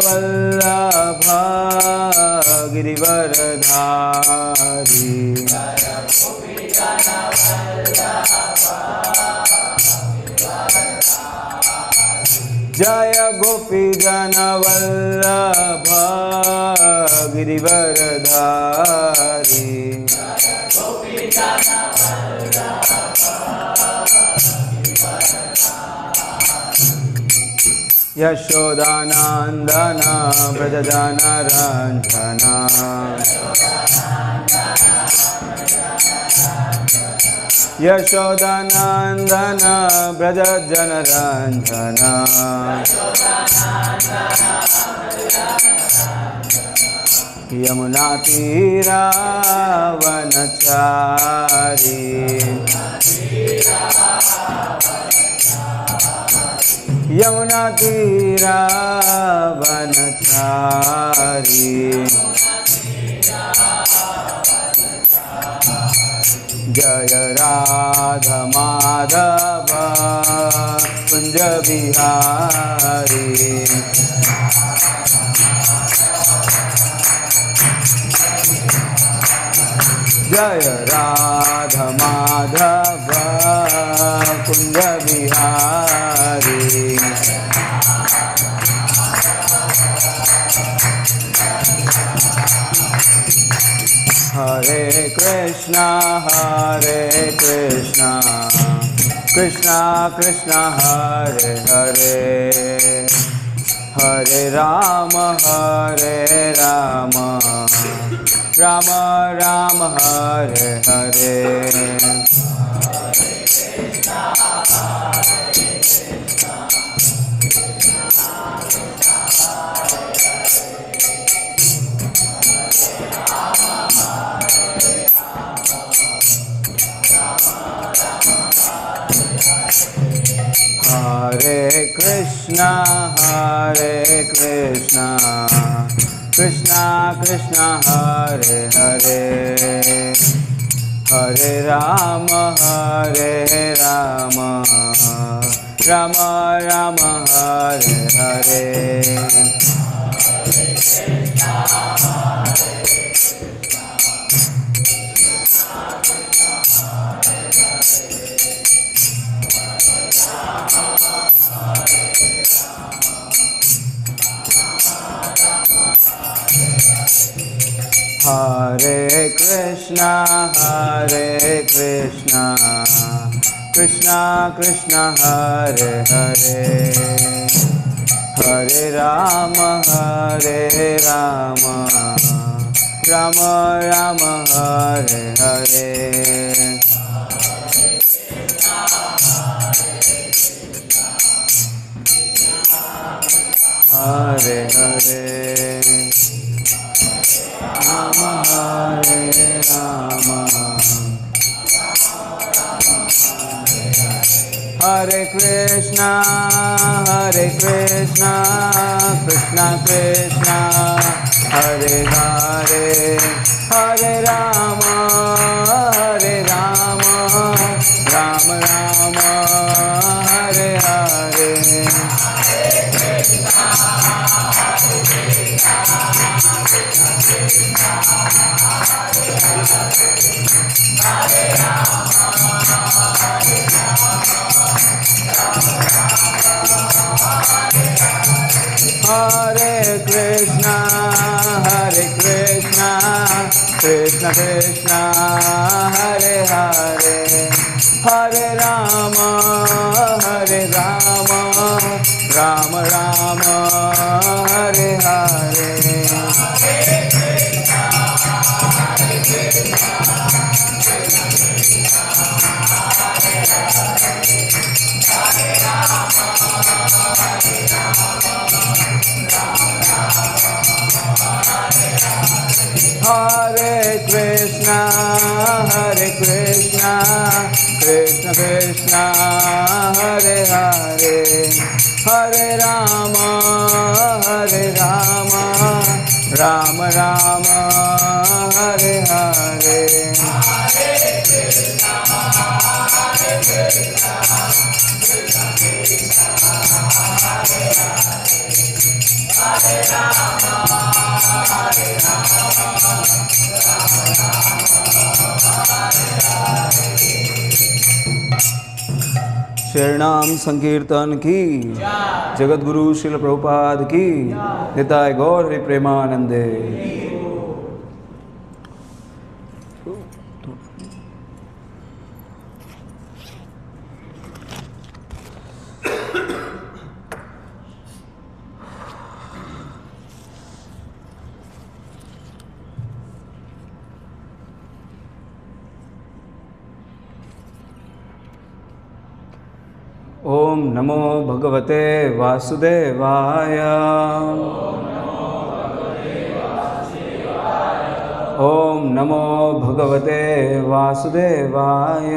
वल्लभा गिरिवरधारी जय गोपी जन वल्लभा गिरिवरधारी यशोदानंदन व्रजजन रंजना यशोदानंदन व्रजजन रंजना यमुना तीरावनचारी यमुना तीरावनचारी जय राधा माधव कुंज बिहारी जय राधा माधव कुंज बिहारी हरे कृष्णा कृष्णा कृष्णा हरे हरे हरे राम राम राम हरे हरे हरे कृष्णा कृष्णा कृष्णा हरे हरे हरे राम राम राम हरे हरे हरे कृष्णा कृष्णा कृष्णा हरे हरे हरे राम राम राम हरे हरे हरे हरे राम हरे राम हरे कृष्णा कृष्णा कृष्णा हरे हरे हरे राम राम राम हरे हरे हरे कृष्णा कृष्णा कृष्णा हरे हरे हरे राम राम राम हरे हरे हरे कृष्णा कृष्णा कृष्णा हरे हरे हरे राम राम राम हरे हरे शरणाम संकीर्तन की, जगत गुरु श्रील प्रभुपाद की, निताय गौर हरि प्रेमानंदे। ओम नमो भगवते वासुदेवाय। ओम नमो भगवते वासुदेवाय।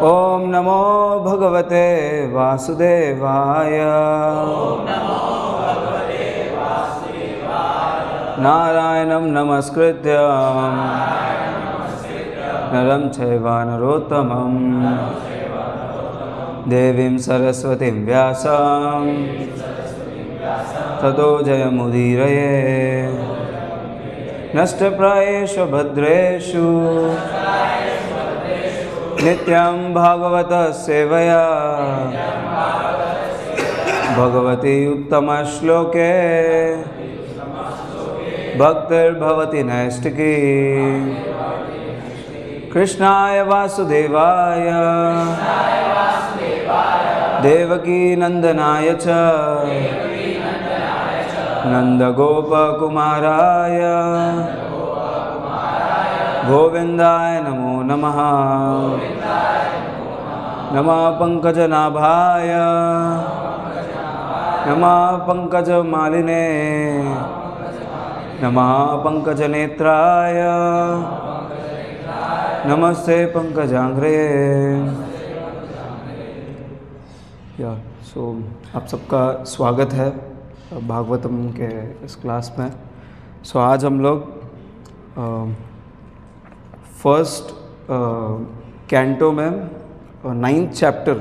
ओम नमो भगवते वासुदेवाय। नारायणं नमस्कृत्य नरं चैव नरोत्तमं देवीं सरस्वतीं व्यासं ततो जयमुदीरये। नष्टप्रायेषु भद्रेषु नित्यं भागवतः सेवया भगवती उत्तमश्लोके भक्तिर्भवति नैष्टिकी। कृष्णाय वासुदेवाय देवकी नंदनाय च नंदगोपकुमाराय गोविंदाय नमो नमः। नमः पंकजनाभाय नमः पंकजमालिने नमः पंकजनेत्राय नमस्ते पंकजांग्रे। सो आप सबका स्वागत है भागवतम के इस क्लास में। सो आज हम लोग फर्स्ट कैंटो में 9th chapter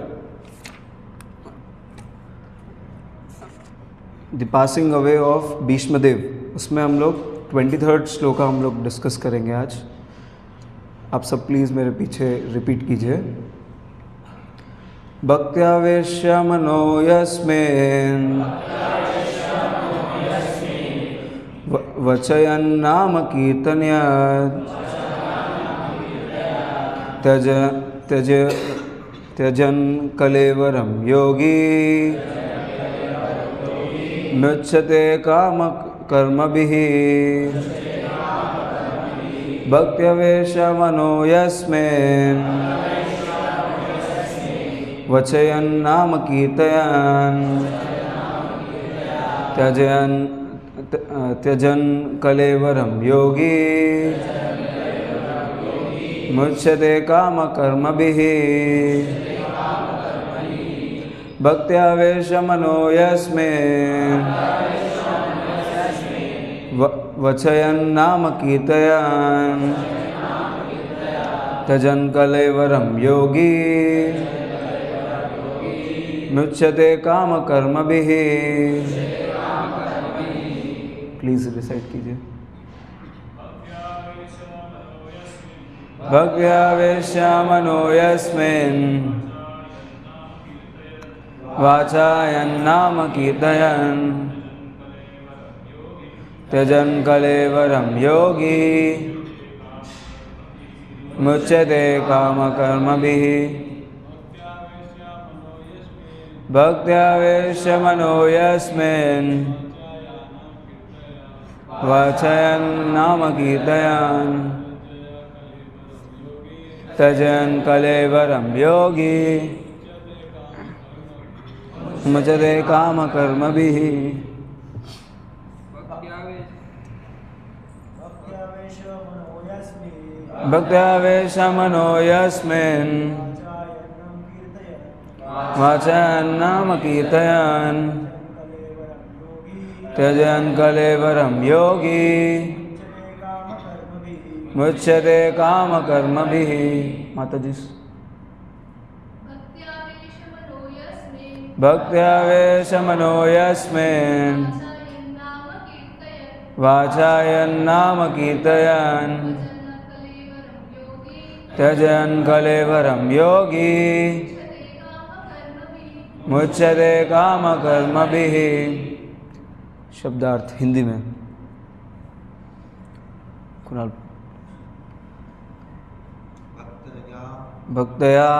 the passing away of Bhishmadev, उसमें हम लोग 23rd श्लोका हम लोग डिस्कस करेंगे आज। आप सब प्लीज़ मेरे पीछे रिपीट कीजिए। भक्त्यावेश्य मनो यस्मिन् वचयन् नाम कीर्तन्यात् त्यजन् कलेवरं योगी मुच्यते काम कर्मभिः। भक्त्यवेश मनो यस्मिन् वचयन् नाम कीर्तयन् त्यजन् कलेवरं योगी मुच्यते काम कर्मभिः। भक्त्यावेश मनो यस्मिन् वचयन् नाम कीर्तयन् त्यजन् कलेवरं योगी मुच्यते काम कर्मभिः। प्लीज रिसाइट कीजिए। भक्त्यावेश्य मनो यस्मिन् वाचायन् नाम कीर्तयन् त्यजन् कलेवरं योगी मुच्यते काम कर्मभिः। भक्त्यावेश्य मनो यस्मिन् वाचयन् नाम कीर्तयन् त्यजन् कलेवरं योगी मुच्यते काम कर्मभिः। भक्त्यावेश मनो यस्मिन् वाचयन् नाम कीर्तयन् त्यजन् कलेवरं योगी मुच्यते काम कर्मभिः। माता जी। भक्त्यावेशमनो यस्मिन् वाचायन्नाम कीर्तयन् त्यजन् कलेवरं योगी मुच्यते काम कर्मभिः। शब्दार्थ हिंदी में कुणाल। भक्तया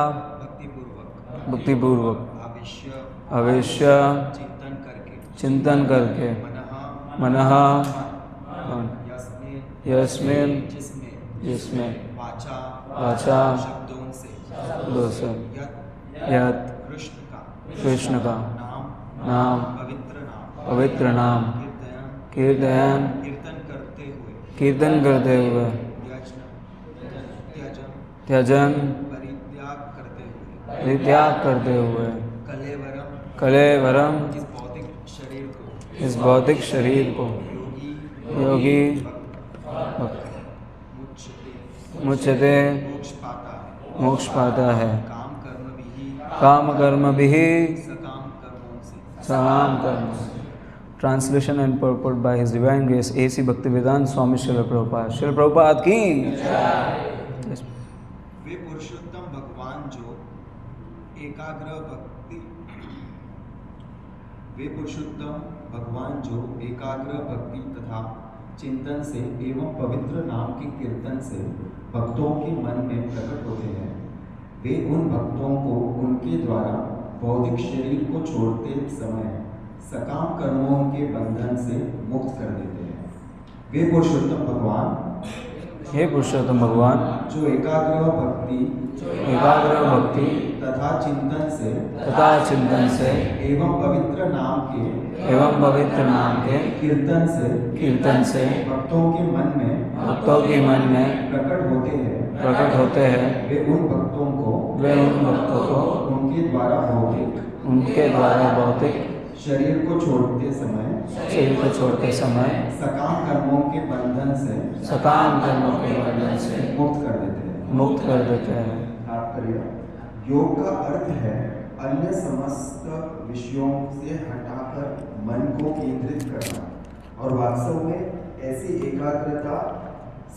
भक्तिपूर्वक अवश्य चिंतन करके मनः यस्मिन जिसमें वाचा शब्दों से यत् कृष्ण का नाम पवित्र नाम कीर्तन करते हुए त्यजन परित्याग करते हुए कलेवरम इस भौतिक शरीर को योगी मुच्यते मोक्ष पाता है काम कर्म भी सकाम कर्म। Translation and purport by His Divine Grace A.C. Bhaktivedanta Swami Srila Prabhupada। Srila Prabhupada की वे पुरुषोत्तम भगवान जो एकाग्र भक्ति तथा चिंतन से एवं पवित्र नाम के कीर्तन से भक्तों के मन में प्रकट होते हैं, वे उन भक्तों को उनके द्वारा भौतिक शरीर को छोड़ते समय सकाम कर्मों के बंधन से मुक्त कर देते हैं। वे पुरुषोत्तम भगवान हे पुरुषोत्तम भगवान जो एकाग्र भक्ति तथा चिंतन से एवं पवित्र नाम के कीर्तन से भक्तों के मन में प्रकट होते हैं, वे उन भक्तों को उनके द्वारा भौतिक शरीर को छोड़ते समय सकाम कर्मों के बंधन से मुक्त कर देते हैं। तात्पर्य: योग का अर्थ है अन्य समस्त विषयों से हटाकर मन को केंद्रित करना, और वास्तव में ऐसी एकाग्रता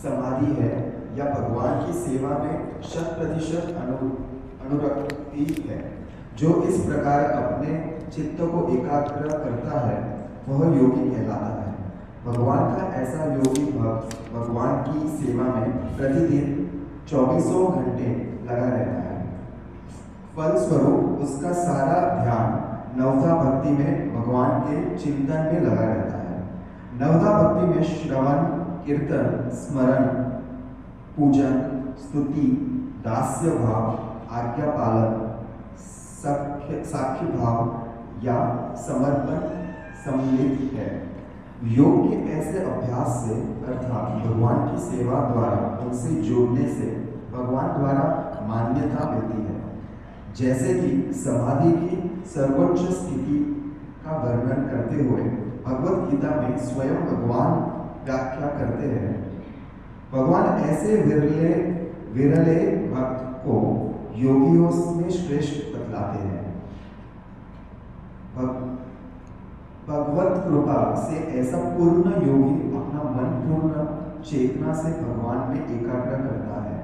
समाधि है या भगवान की सेवा में 100% अनुरक्ति है। जो इस प्रकार अपने चित्त को एकाग्र करता है वह योगी कहलाता है। भगवान का ऐसा योगी भक्त भगवान की सेवा में प्रतिदिन 24 घंटे लगा रहता है। फलस्वरूप उसका सारा ध्यान नवधा भक्ति में भगवान के चिंतन में लगा रहता है। नवधा भक्ति में श्रवण, कीर्तन, स्मरण, पूजन, स्तुति, दास्य भाव, आज्ञा पालन, साख्य भाव या समर्पण सम्मिलित है। योग के ऐसे अभ्यास से अर्थात भगवान की सेवा द्वारा उनसे जोड़ने से भगवान द्वारा मान्यता मिलती है। जैसे कि समाधि की सर्वोच्च स्थिति का वर्णन करते हुए भगवत गीता में स्वयं भगवान व्याख्या करते हैं। भगवान ऐसे विरले भक्त को योगियों में श्रेष्ठ बतलाते हैं। भगवत कृपा से ऐसा पूर्ण योगी अपना मन पूर्ण चेतना से भगवान में एकाग्र करता है,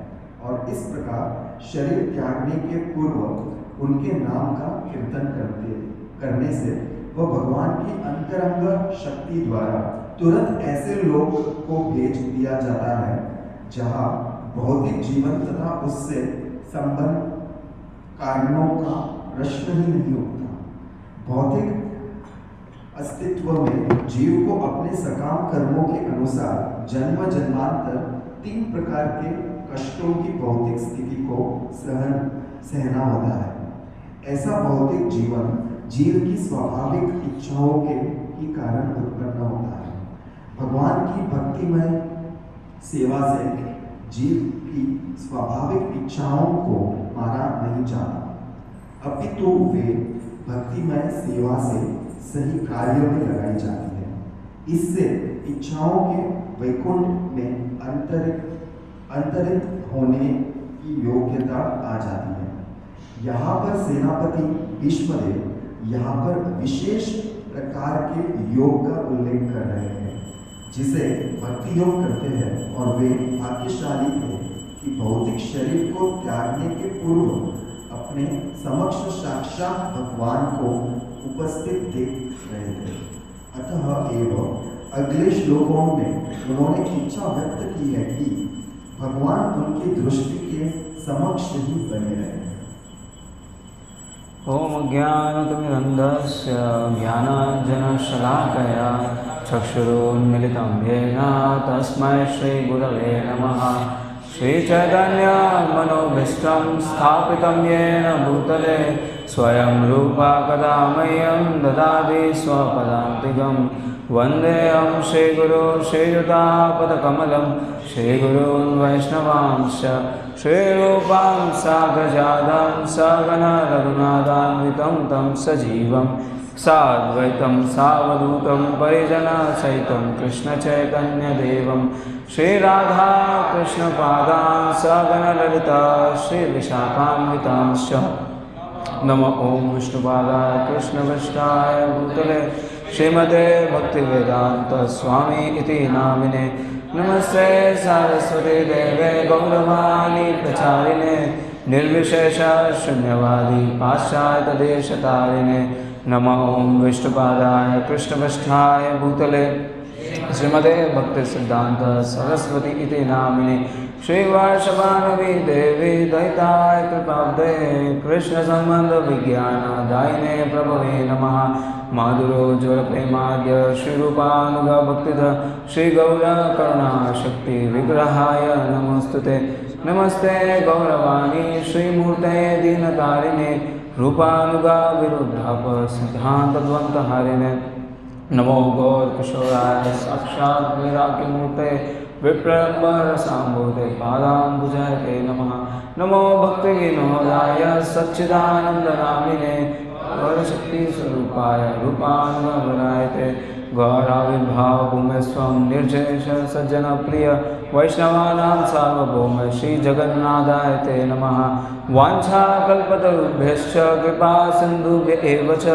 और इस प्रकार शरीर त्यागने के पूर्व उनके नाम का कीर्तन करने से वह भगवान की अंतरंग शक्ति द्वारा तुरंत ऐसे लोग को भेज दिया जाता है जहाँ भौतिक जीवन तथा उससे संबंध कारणों का प्रश्न ही नहीं उठता। भौतिक अस्तित्व में जीव को अपने सकाम कर्मों के अनुसार जन्म जन्मांतर 3 प्रकार के कष्टों की भौतिक स्थिति को सहना होता है। ऐसा भौतिक जीवन जीव की स्वाभाविक इच्छाओं के ही कारण उत्पन्न होता है। भगवान की भक्तिमय सेवा से जीव की स्वाभाविक इच्छाओं को मारा नहीं जाता, अपितु वे भक्तिमय सेवा से सही कार्य में लगाई जाती है। इससे इच्छाओं के वैकुंठ में अंतरित होने की योग्यता आ जाती है। यहाँ पर सेनापति भीष्मदेव यहाँ पर विशेष प्रकार के योग का उल्लेख कर रहे हैं जिसे भक्ति योग करते हैं, और वे भाग्यशाली थे कि भौतिक शरीर को त्यागने के पूर्व अपने समक्ष साक्षात भगवान को उपस्थित देख रहे थे। अतः एवं अगले श्लोकों में उन्होंने इच्छा व्यक्त की है कि भगवान उनकी दृष्टि के समक्ष ही बने रहे। ओम ज्ञानतिमिरन्धस्य ज्ञानाञ्जनशलाकया चक्षुरुन्मिलितं येन तस्मै श्रीगुरवे नमः। श्रीचैतन्यमनोभीष्टं स्थापितं येन भूतले स्वयं रूपा कदा मह्यं ददाति स्वपदान्तिकं। वन्देऽहं श्रीगुरो श्रीयुतापदकमलं श्रीगुरून् वैष्णवांश्च श्रीरूपां साग्रजातं सगण रघुनाथान्वितं तं सजीवं साद्वैतं सावधूतं परिजनसहितं कृष्णचैतन्यदेवं श्रीराधा कृष्णपादान् सगण ललिता श्रीविशाखान्वितांश्च। नमो ओं विष्णुपादाय कृष्णवृष्टाय भूतले श्रीमते भक्तिवेदांत स्वामी इति नामिने। नमस्ते सरस्वती देवे गौरवाणी प्रचारिणे निर्विशेष शून्यवादी पाश्चात्यदेशतारिणे। नमो ओं विष्णुपादाय कृष्णवृष्ठाय भूतले श्रीमते भक्तिसिद्धान्त सरस्वती इति नामिने। श्रीवार्षभानवी देवी दयिताय कृपाब्धे कृष्णसम्बन्धविज्ञानदायिने प्रभवे नमः। माधुरोज्ज्वलप्रेमाद्य श्रीरूपानुगभक्तिद श्रीगौरकरुणाशक्ति विग्रहाय नमोस्तुते। नमस्ते गौरवाणी श्रीमूर्ते दीनतारिणे रूपानुगा विरुद्धाप सिद्धान्तद्वन्द्वहारिणे। नमो गौरकिशोराय साक्षात् वैराग्यमूर्ते विप्रम्बरसाम्भूते पादाम्बुजाय ते नमः। नमो भक्तिविनोदाय सच्चिदानन्दनामिने वरशक्तिस्वरूपाय रूपानुगमनाय ते। गौराविर्भावभूमे स्वं निर्जेश सज्जनप्रिय वैष्णवानां सार्वभौम श्रीजगन्नाथाय ते नमः। वाञ्छाकल्पतरुभ्यश्च कृपा सिन्धुभ्य एव च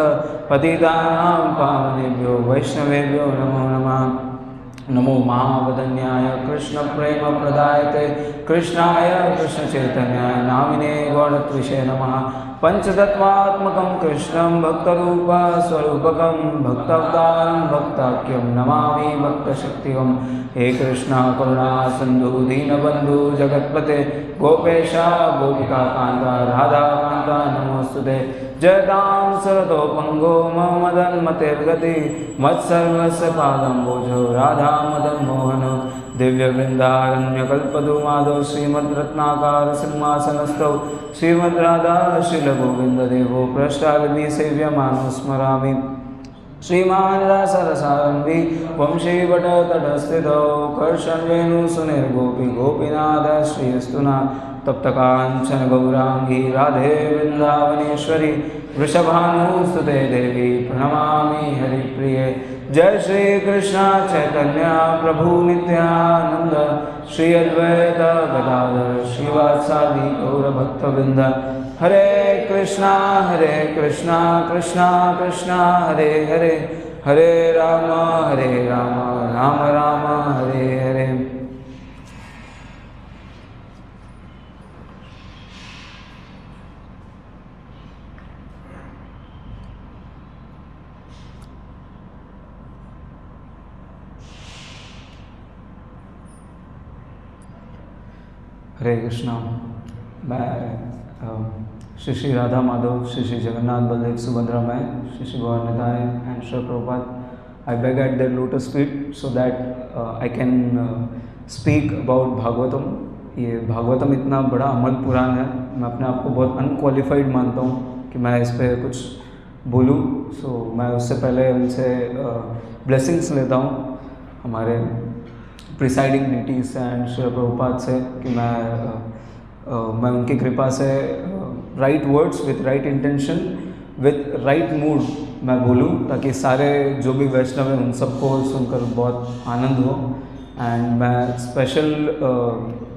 पतितानां पावनेभ्यो वैष्णवेभ्यो नमो नमः। नमो महावदन्याय कृष्णप्रेमप्रदायते कृष्णाय कृष्णचैतन्याय नामिने गौरत्विषे नमः। पंचतत्वात्मकं कृष्णं भक्तरूपस्वरूपकं भक्तावतारं भक्ताख्यं नमामि भक्तशक्तिं। हे कृष्ण करुणा सिन्धु दीनबन्धु जगत्पते गोपेशा गोपिकाकान्ता राधाकान्ता नमोस्तुते। जयतां सरतोपङ्गो मम मदन्मतिर्गति मत्सर्वस्य पादम्बोजो राधा मदन मोहनो। दिव्यवृन्दारण्यकल्पद्रुमादौ श्रीमद्रत्नाकार सिंहासनस्थौ श्रीमद्राधा श्रीलगोविन्ददेवो पृष्ठालभि सेव्यमानो स्मरामि। श्रीमान् रसरसारम्भी वंशीवटतटस्थितौ कर्षणवेणुसुनिर्गोपी गोपीनाथ श्रीस्तुना। तप्तकाञ्चन गौरांगी राधे वृंदावनेश्वरी वृषभानुसुते देवी प्रणमामि हरिप्रिये। जय श्री कृष्ण चैतन्य प्रभु नित्यानंद श्री अद्वैत गदाधर श्रीवासादि गौरभक्तवृंद। हरे कृष्णा कृष्णा कृष्णा हरे हरे हरे राम राम राम हरे हरे। हरे कृष्णा। मैं श्री श्री राधा माधव श्री श्री जगन्नाथ बलदेव सुभद्रा में Shri Shri Gaur Nitai and Shri Prabhupada I beg eight there lotus feet so that I can speak about Bhagavatam. ये भागवतम इतना बड़ा अमल पुराण है, मैं अपने आप को बहुत अनक्वालिफाइड मानता हूँ कि मैं इस पर कुछ बोलूँ। सो मैं उससे पहले उनसे ब्लेसिंग्स लेता हूँ हमारे presiding deities and Shri Prabhupada से कि मैं उनकी कृपा से right words with right intention with right mood मैं बोलूँ, ताकि सारे जो भी वैष्णव हैं उन सबको सुनकर बहुत आनंद हो। एंड मैं स्पेशल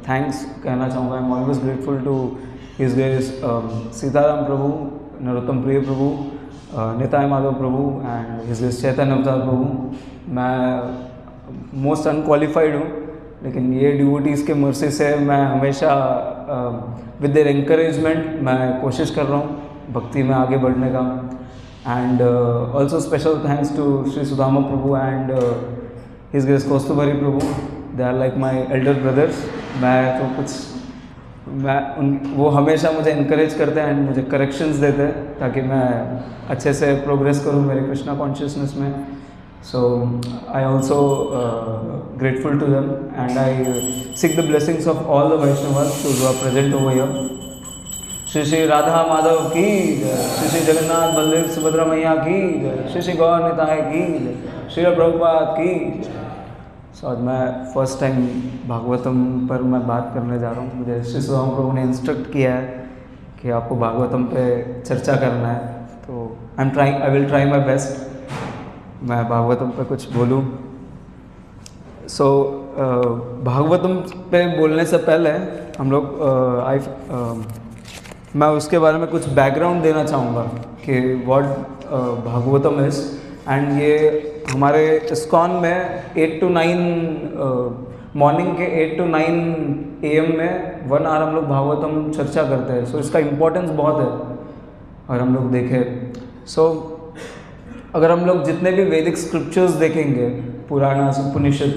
थैंक्स कहना चाहूँगा। I am always grateful to his grace Sitaram Prabhu, Narottam Priya Prabhu Nitai Madhav Prabhu and his grace Chaitanya Avatar Prabhu. मैं मोस्ट अनक्वालिफाइड हूँ, लेकिन ये डिवोटीज़ के मर्सी से मैं हमेशा विद देयर एनकरेजमेंट मैं कोशिश कर रहा हूँ भक्ति में आगे बढ़ने का। And also special thanks to Shri Sudama Prabhu and his grace Kaustubhari Prabhu, they are like my elder brothers. वो हमेशा मुझे इनकरेज करते हैं एंड मुझे करेक्शंस देते हैं ताकि मैं अच्छे से प्रोग्रेस करूँ मेरे कृष्णा कॉन्शियसनेस में। So I also grateful to them and I seek the blessings of all the Vaishnavas who are present over here. Shri Shri Radha Madhav की जय, श्री श्री जगन्नाथ बलदेव सुभद्रा मैया की जय, श्री श्री गौर निताय की जय, श्री प्रभुपाद की जय। सो आज मैं फर्स्ट टाइम भागवतम पर मैं बात करने जा रहा हूँ। मुझे श्री सुदामा प्रभु ने इंस्ट्रक्ट किया है कि आपको भागवतम पे चर्चा करना है, तो I will try my best मैं भागवतम पे कुछ बोलूँ। सो भागवतम पे बोलने से पहले हम लोग मैं उसके बारे में कुछ बैकग्राउंड देना चाहूँगा कि व्हाट भागवतम इज़। एंड ये हमारे इस्कॉन में 8 to 9 मॉर्निंग के 8 to 9 AM में 1 आवर हम लोग भागवतम चर्चा करते हैं। सो इसका इम्पोर्टेंस बहुत है। और हम लोग देखें अगर हम लोग जितने भी वैदिक स्क्रिप्चर्स देखेंगे, पुराण उपनिषद,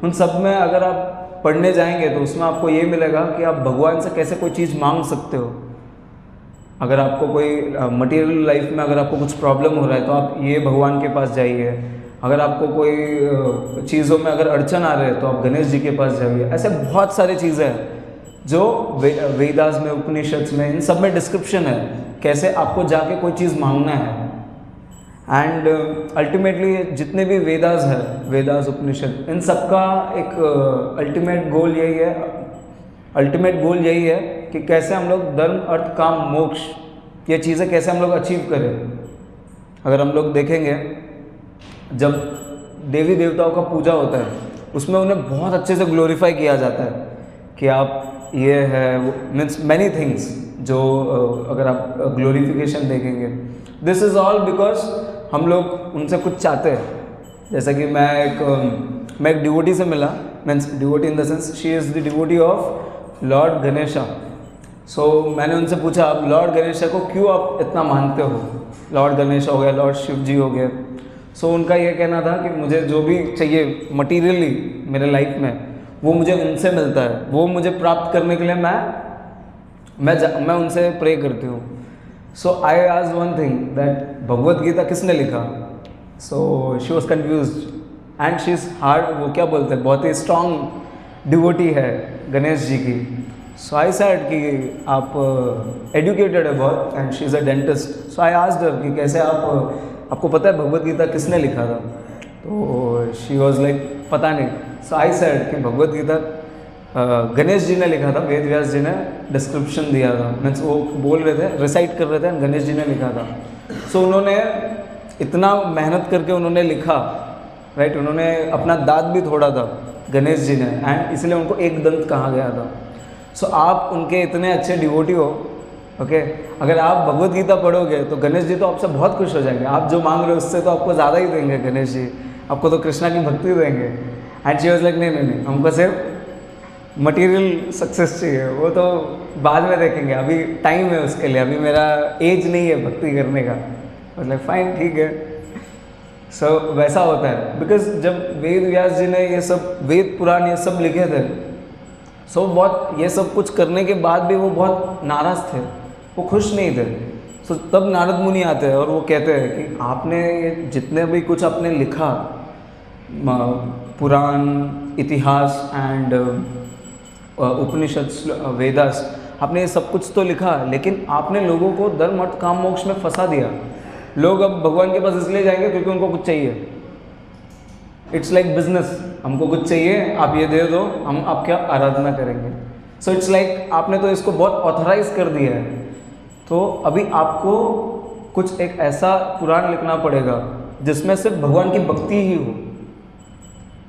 उन सब में अगर आप पढ़ने जाएंगे तो उसमें आपको ये मिलेगा कि आप भगवान से कैसे कोई चीज़ मांग सकते हो। अगर आपको कोई मटेरियल लाइफ में अगर आपको कुछ प्रॉब्लम हो रहा है तो आप ये भगवान के पास जाइए। अगर आपको कोई चीज़ों में अगर अड़चन आ रहे है तो आप गणेश जी के पास जाइए। ऐसे बहुत सारी चीज़ें हैं जो वेदास में, उपनिषद में, इन सब में डिस्क्रिप्शन है कैसे आपको जाके कोई चीज़ मांगना है। एंड अल्टीमेटली जितने भी वेदास है, वेदास उपनिषद, इन सब का एक अल्टीमेट गोल यही है कि कैसे हम लोग धर्म अर्थ काम मोक्ष ये चीज़ें कैसे हम लोग अचीव करें। अगर हम लोग देखेंगे जब देवी देवताओं का पूजा होता है उसमें उन्हें बहुत अच्छे से ग्लोरीफाई किया जाता है कि आप ये है मीन्स मैनी थिंग्स जो अगर आप ग्लोरिफिकेशन देखेंगे, दिस इज़ ऑल बिकॉज हम लोग उनसे कुछ चाहते हैं। जैसा कि मैं एक डिवोटी से मिला, means devotee in the sense she is the devotee of lord Ganesha. So मैंने उनसे पूछा आप लॉर्ड गणेशा को क्यों आप इतना मानते हो। लॉर्ड गणेश हो गया, लॉर्ड शिव जी हो गए। सो उनका ये कहना था कि मुझे जो भी चाहिए मटीरियली मेरे लाइफ में वो मुझे उनसे मिलता है, वो मुझे प्राप्त करने के लिए मैं उनसे प्रे करती हूँ। So I asked one thing that Bhagavad Gita किसने लिखा। So she was confused and she is hard, वो क्या बोलते हैं, बहुत ही स्ट्रॉन्ग डिवोटी है गणेश जी की। सो आई सेड कि आप एजुकेटेड है बहुत and she is a dentist. So I asked her कि कैसे आपको पता है भगवत गीता किसने लिखा था। तो शी वॉज लाइक पता नहीं। सो आई सेड कि भगवत गीता गणेश जी ने लिखा था, वेद व्यास जी ने डिस्क्रिप्शन दिया था, मीन्स वो बोल रहे थे, रिसाइट कर रहे थे, गणेश जी ने लिखा था। सो उन्होंने इतना मेहनत करके उन्होंने लिखा, राइट, उन्होंने अपना दांत भी तोड़ा था गणेश जी ने, एंड इसलिए उनको एक दंत कहा गया था। सो आप उनके इतने अच्छे डिवोटी हो, ओके, अगर आप भगवत गीता पढ़ोगे तो गणेश जी तो आपसे बहुत खुश हो जाएंगे। आप जो मांग रहे हो उससे तो आपको ज़्यादा ही देंगे गणेश जी, आपको तो कृष्णा की भक्ति देंगे। एंड शी वाज लाइक नहीं, हमको सिर्फ मटेरियल सक्सेस चाहिए, वो तो बाद में देखेंगे, अभी टाइम है उसके लिए, अभी मेरा एज नहीं है भक्ति करने का। मतलब फाइन, ठीक है। सो वैसा होता है बिकॉज जब वेद व्यास जी ने ये सब वेद पुराण ये सब लिखे थे, सो बहुत ये सब कुछ करने के बाद भी वो बहुत नाराज़ थे, वो खुश नहीं थे। सो तब नारद मुनि आते हैं और वो कहते हैं कि आपने ये जितने भी कुछ आपने लिखा, पुराण, इतिहास एंड उपनिषद, वेदास, आपने ये सब कुछ तो लिखा, लेकिन आपने लोगों को धर्म अर्थ काम मोक्ष में फंसा दिया। लोग अब भगवान के पास इसलिए जाएंगे क्योंकि उनको कुछ चाहिए। इट्स लाइक बिजनेस, हमको कुछ चाहिए, आप ये दे दो, हम आपकी आराधना करेंगे। सो इट्स लाइक आपने तो इसको बहुत ऑथराइज कर दिया है, तो अभी आपको कुछ एक ऐसा पुराण लिखना पड़ेगा जिसमें सिर्फ भगवान की भक्ति ही हो,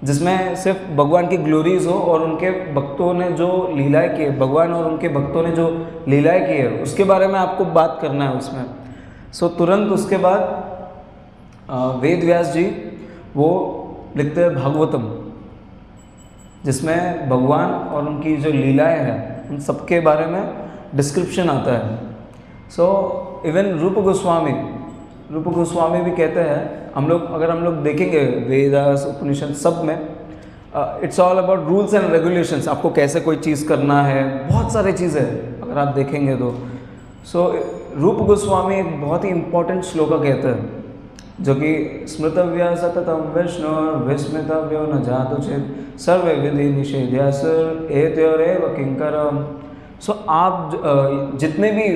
जिसमें सिर्फ भगवान की ग्लोरीज हो और उनके भक्तों ने जो लीलाएं की है, भगवान और उनके भक्तों ने जो लीलाएं की है उसके बारे में आपको बात करना है उसमें। सो तुरंत उसके बाद वेद व्यास जी वो लिखते हैं भागवतम, जिसमें भगवान और उनकी जो लीलाएं हैं उन सबके बारे में डिस्क्रिप्शन आता है। सो इवन रूप गोस्वामी भी कहते हैं, अगर हम लोग देखेंगे वेदास उपनिषद सब में it's all about rules and regulations, आपको कैसे कोई चीज़ करना है, बहुत सारी चीज़ें अगर आप देखेंगे तो। सो रूप गोस्वामी एक बहुत ही इम्पोर्टेंट श्लोका कहते हैं, जो कि स्मृतव्या सततम विष्णु विस्मृतव्यो न जातु चेत् सर्वे विधि निषेध्यासुर एतयोरेव किंकरम। सो आप जितने भी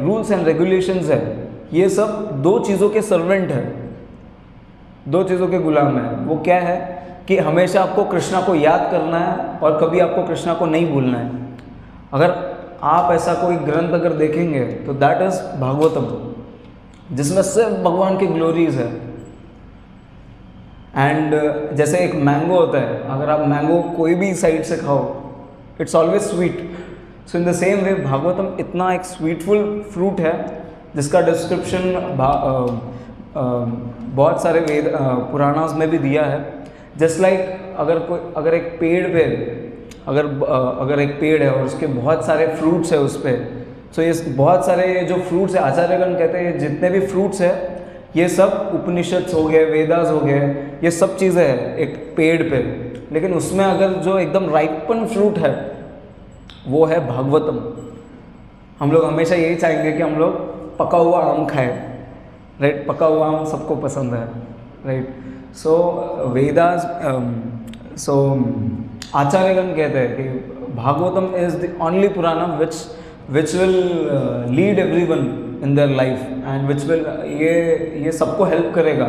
रूल्स एंड रेगुलेशंस है, ये सब दो चीज़ों के सर्वेंट है, दो चीज़ों के गुलाम है। वो क्या है कि हमेशा आपको कृष्णा को याद करना है और कभी आपको कृष्णा को नहीं भूलना है। अगर आप ऐसा कोई ग्रंथ अगर देखेंगे तो दैट इज़ भागवतम, जिसमें सिर्फ भगवान की ग्लोरीज है। एंड जैसे एक मैंगो होता है, अगर आप मैंगो कोई भी साइड से खाओ it's always sweet. So in the same वे भागवतम इतना एक स्वीटफुल फ्रूट है जिसका डिस्क्रिप्शन बहुत सारे वेद पुराणास में भी दिया है। जस्ट लाइक अगर एक पेड़ पे अगर एक पेड़ है और उसके बहुत सारे फ्रूट्स है उस पर, सो ये बहुत सारे जो फ्रूट्स है, आचार्यगण कहते हैं जितने भी फ्रूट्स है ये सब उपनिषद हो गए, वेदास हो गए, ये सब चीज़ें हैं एक पेड़ पे। लेकिन उसमें अगर जो एकदम राइपन फ्रूट है वो है भागवतम। हम लोग हमेशा यही चाहेंगे कि हम लोग पका हुआ आम खाएं, राइट। पका हुआ आम सबको पसंद है, राइट। सो वेदास आचार्यगण कहते हैं कि भागवतम इज द ओनली पुराना which will lead everyone in their life and which will ये सबको हेल्प करेगा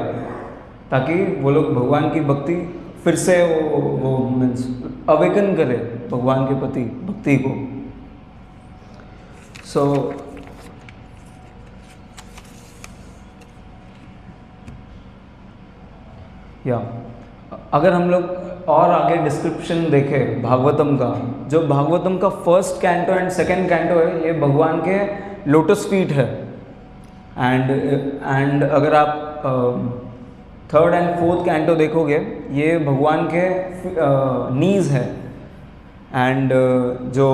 ताकि वो लोग भगवान की भक्ति फिर से वो मीन्स अवेकन करे भगवान के प्रति भक्ति को। सो या अगर हम लोग और आगे डिस्क्रिप्शन देखें भागवतम का, जो भागवतम का first canto and second canto है ये भगवान के लोटस फीट है। एंड अगर आप थर्ड एंड फोर्थ कैंटो देखोगे ये भगवान के नीज है। एंड जो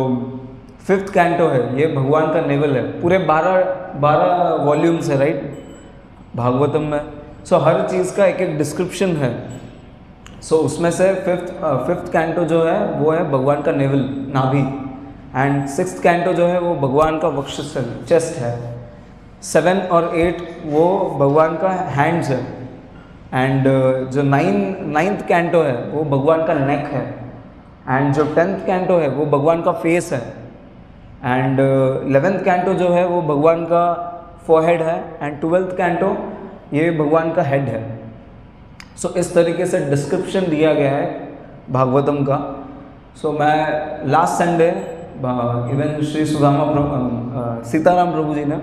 फिफ्थ कैंटो है ये भगवान का नेवल है। पूरे 12 वॉल्यूम्स है, राइट, भागवतम में। सो हर चीज़ का एक एक डिस्क्रिप्शन है। सो उसमें से फिफ्थ कैंटो जो है वो है भगवान का नेवल, नाभि। एंड सिक्स्थ कैंटो जो है वो भगवान का वक्षस्थल, चेस्ट है। 7 और 8 वो भगवान का हैंड्स है। एंड जो नाइन्थ कैंटो है वो भगवान का नेक है। एंड जो 10th कैंटो है वो भगवान का फेस है। एंड 11th कैंटो जो है वो भगवान का फोरहेड है। एंड 12th कैंटो ये भगवान का हेड है। सो इस तरीके से डिस्क्रिप्शन दिया गया है भागवतम का। सो मैं last Sunday even Shri Sitaram Prabhu ji ने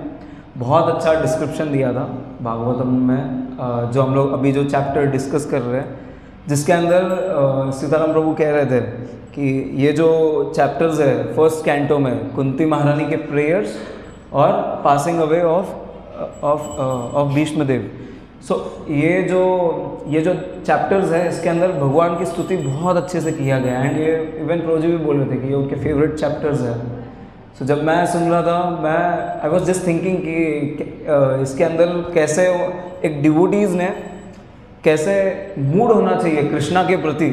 बहुत अच्छा डिस्क्रिप्शन दिया था भागवतम में, जो हम लोग अभी जो चैप्टर डिस्कस कर रहे हैं, जिसके अंदर सीताराम प्रभु कह रहे थे कि ये जो चैप्टर्स है फर्स्ट कैंटो में कुंती महारानी के प्रेयर्स और पासिंग अवे ऑफ भीष्मदेव। सो ये जो चैप्टर्स है इसके अंदर भगवान की स्तुति बहुत अच्छे से किया गया है। एंड ये इवन प्रभु जी भी बोल रहे थे कि ये उनके फेवरेट चैप्टर्स है। सो जब मैं सुन रहा था आई वॉज जस्ट थिंकिंग कि इसके अंदर कैसे एक डिवोटीज़ ने कैसे मूड होना चाहिए कृष्णा के प्रति,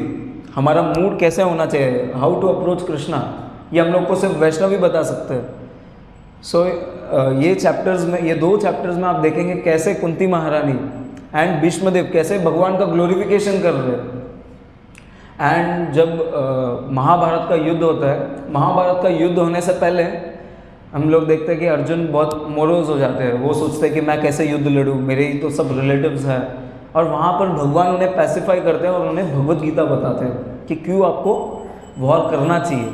हमारा मूड कैसे होना चाहिए, हाउ टू अप्रोच कृष्णा, ये हम लोग को सिर्फ वैष्णव ही बता सकते हैं। सो ये चैप्टर्स में, ये 2 चैप्टर्स में आप देखेंगे कैसे कुंती महारानी एंड भीष्मदेव कैसे भगवान का ग्लोरिफिकेशन कर रहे हैं। एंड जब महाभारत का युद्ध होता है, महाभारत का युद्ध होने से पहले हम लोग देखते हैं कि अर्जुन बहुत मोरोज हो जाते हैं। वो सोचते हैं कि मैं कैसे युद्ध लड़ूँ, मेरे ही तो सब रिलेटिव्स हैं। और वहाँ पर भगवान उन्हें पैसिफाई करते हैं और उन्हें भगवत गीता बताते हैं कि क्यों आपको वॉर करना चाहिए।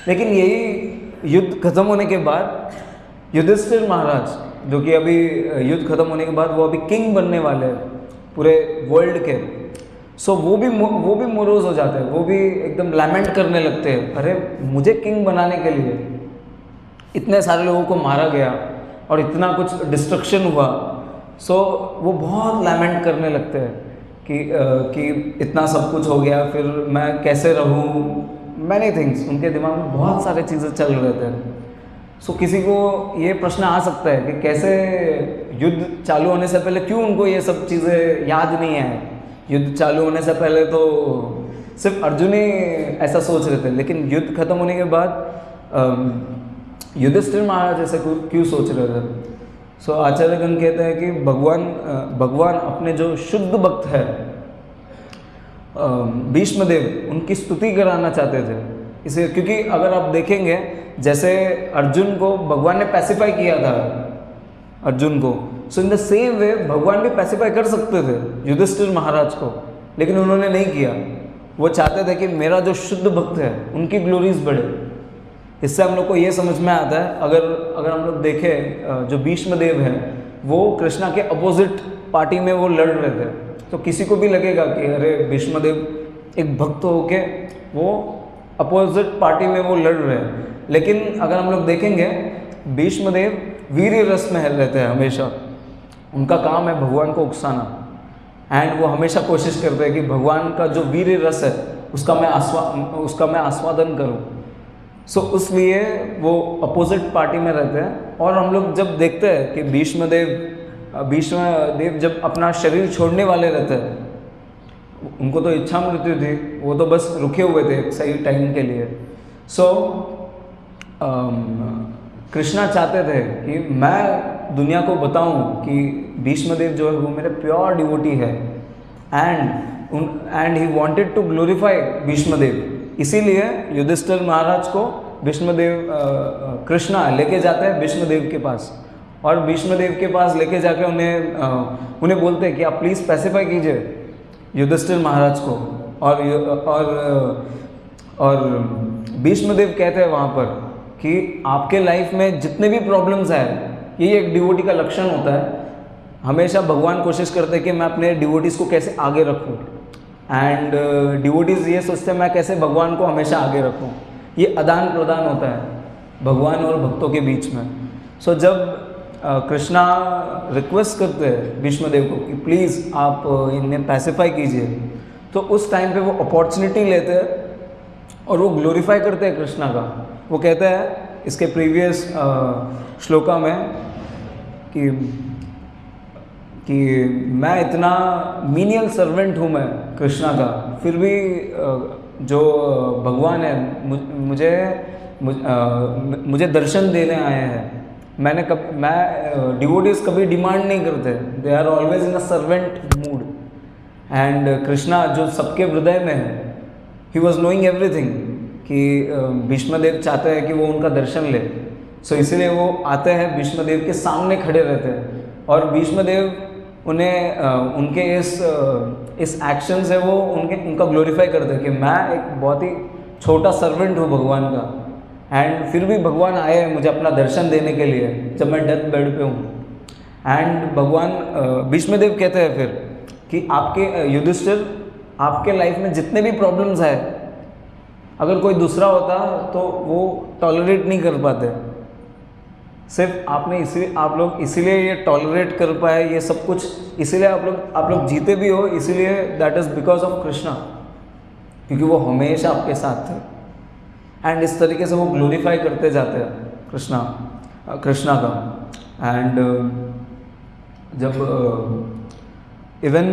लेकिन यही युद्ध खत्म होने के बाद युधिष्ठिर महाराज, जो कि अभी युद्ध खत्म होने के बाद वो अभी किंग बनने वाले हैं पूरे वर्ल्ड के, सो वो भी मोरोज हो जाते हैं। वो भी एकदम लैमेंट करने लगते हैं, अरे मुझे किंग बनाने के लिए इतने सारे लोगों को मारा गया, और इतना कुछ डिस्ट्रक्शन हुआ, सो वो बहुत लैमेंट करने लगते हैं कि इतना सब कुछ हो गया, फिर मैं कैसे रहूँ, मैनी थिंग्स उनके दिमाग में बहुत सारे चीज़ें चल रहे थे। सो किसी को ये प्रश्न आ सकता है कि कैसे युद्ध चालू होने से पहले क्यों उनको ये सब चीज़ें याद नहीं है। युद्ध चालू होने से पहले तो सिर्फ अर्जुन ही ऐसा सोच रहे थे, लेकिन युद्ध खत्म होने के बाद युधिष्ठिर महाराज ऐसे क्यों सोच रहे थे। सो आचार्यगण कहते हैं कि भगवान अपने जो शुद्ध भक्त है भीष्मदेव, उनकी स्तुति कराना चाहते थे। इसे क्योंकि अगर आप देखेंगे, जैसे अर्जुन को भगवान ने पैसिफाई किया था अर्जुन को, सो इन द सेम वे भगवान भी पैसिफाई कर सकते थे युधिष्ठिर महाराज को, लेकिन उन्होंने नहीं किया। वो चाहते थे कि मेरा जो शुद्ध भक्त है उनकी ग्लोरीज बढ़े। इससे हम लोग को ये समझ में आता है, अगर हम लोग देखें जो भीष्मदेव है वो कृष्णा के अपोजिट पार्टी में वो लड़ रहे थे, तो किसी को भी लगेगा कि अरे भीष्मदेव एक भक्त होके वो अपोजिट पार्टी में वो लड़ रहे हैं। लेकिन अगर हम लोग देखेंगे भीष्मदेव वीर्य रस में रहते हैं हमेशा, उनका काम है भगवान को उकसाना, एंड वो हमेशा कोशिश करते हैं कि भगवान का जो वीर्य रस है उसका मैं आस्वादन करूं। सो उसलिए वो अपोजिट पार्टी में रहते हैं। और हम लोग जब देखते हैं कि भीष्मदेव जब अपना शरीर छोड़ने वाले रहते हैं, उनको तो इच्छा मृत्यु थी, वो तो बस रुके हुए थे एक सही टाइम के लिए। सो कृष्णा चाहते थे कि मैं दुनिया को बताऊं कि भीष्मदेव जो है वो मेरे प्योर डिवोटी है, and he wanted to glorify Bhishmadev. इसीलिए युधिष्ठिर महाराज को भीष्मदेव कृष्णा लेके जाते हैं भीष्मदेव के पास, और भीष्मदेव के पास लेके जाके उन्हें बोलते हैं कि आप प्लीज़ पैसिफाई कीजिए युधिष्ठिर महाराज को। और भीष्मदेव कहते हैं वहाँ पर कि आपके लाइफ में जितने भी प्रॉब्लम्स आए, यही एक डिवोटी का लक्षण होता है। हमेशा भगवान कोशिश करते हैं कि मैं अपने डिवोटीज़ को कैसे आगे रखूँ, एंड डिवोटीज़ ये सोचते हैं मैं कैसे भगवान को हमेशा आगे रखूँ। ये आदान प्रदान होता है भगवान और भक्तों के बीच में। सो जब कृष्णा रिक्वेस्ट करते हैं भीष्मदेव को कि प्लीज़ आप इन्हें पैसिफाई कीजिए, तो उस टाइम पे वो अपॉर्चुनिटी लेते हैं और वो ग्लोरीफाई करते हैं कृष्णा का। वो कहते हैं इसके प्रीवियस श्लोका में कि मैं इतना मीनियल सर्वेंट हूँ मैं कृष्णा का, फिर भी जो भगवान है मुझे दर्शन देने आए हैं। मैं डिवोटीज कभी डिमांड नहीं करते, they are always in a servant mood. And Krishna जो सबके हृदय में है, ही वॉज नोइंग एवरीथिंग कि भीष्मदेव चाहते हैं कि वो उनका दर्शन ले। सो इसीलिए वो आते हैं भीष्मदेव के सामने खड़े रहते हैं, और भीष्मदेव उन्हें उनके इस एक्शन से वो उनका ग्लोरीफाई करते हैं कि मैं एक बहुत ही छोटा सर्वेंट हूँ भगवान का, एंड फिर भी भगवान आए हैं मुझे अपना दर्शन देने के लिए जब मैं डेथ बेड पे हूँ। एंड भगवान भीष्मदेव कहते हैं फिर कि आपके युधिष्ठिर, आपके लाइफ में जितने भी प्रॉब्लम्स आए, अगर कोई दूसरा होता तो वो टॉलरेट नहीं कर पाते, सिर्फ आप लोग इसीलिए ये टॉलरेट कर पाए ये सब कुछ, इसीलिए आप लोग जीते भी हो, इसीलिए that is because of Krishna, क्योंकि वो हमेशा आपके साथ थे। एंड इस तरीके से वो ग्लोरीफाई करते जाते हैं कृष्णा का। एंड जब इवन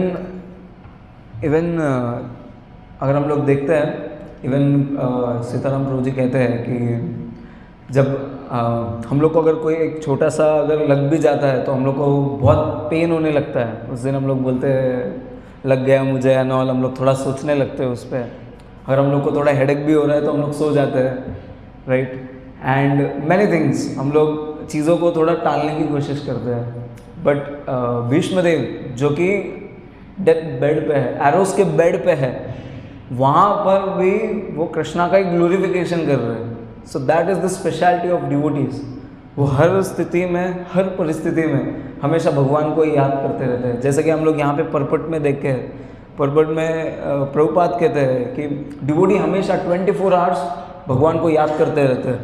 अगर हम लोग देखते हैं, इवन सीताराम प्रभु जी कहते हैं कि जब हम लोग को अगर कोई एक छोटा सा अगर लग भी जाता है तो हम लोग को बहुत पेन होने लगता है। उस दिन हम लोग बोलते हैं लग गया मुझे एंड ऑल, हम लोग थोड़ा सोचने लगते हैं उस पर। अगर हम लोग को थोड़ा हेडेक भी हो रहा है तो हम लोग सो जाते हैं, राइट। एंड मैनी थिंग्स, हम लोग चीज़ों को थोड़ा टालने की कोशिश करते हैं। बट भीष्मदेव जो कि डेथ बेड पे है, एरोस के बेड पे है, वहाँ पर भी वो कृष्णा का एक ग्लोरिफिकेशन कर रहे हैं। So that is the speciality of devotees. वो हर स्थिति में, हर परिस्थिति में हमेशा भगवान को याद करते रहते हैं। जैसे कि हम लोग यहाँ पे परपट में देख के, परपट में प्रभुपाद कहते हैं कि डिवोटी हमेशा 24 आवर्स भगवान को याद करते रहते हैं।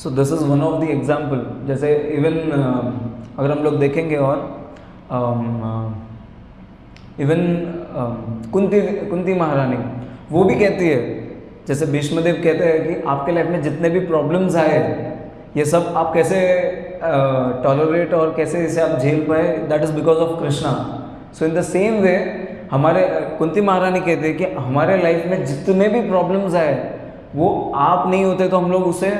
So this is one of the example. जैसे इवन अगर हम लोग देखेंगे और इवन कुंती महारानी वो भी कहती है, जैसे भीष्मदेव कहते हैं कि आपके लाइफ में जितने भी प्रॉब्लम्स आए ये सब आप कैसे टॉलरेट और कैसे इसे आप झेल पाए, that is because of Krishna. So in the same वे हमारे कुंती महारानी कहते हैं कि हमारे लाइफ में जितने भी प्रॉब्लम्स आए वो आप नहीं होते तो हम लोग उसे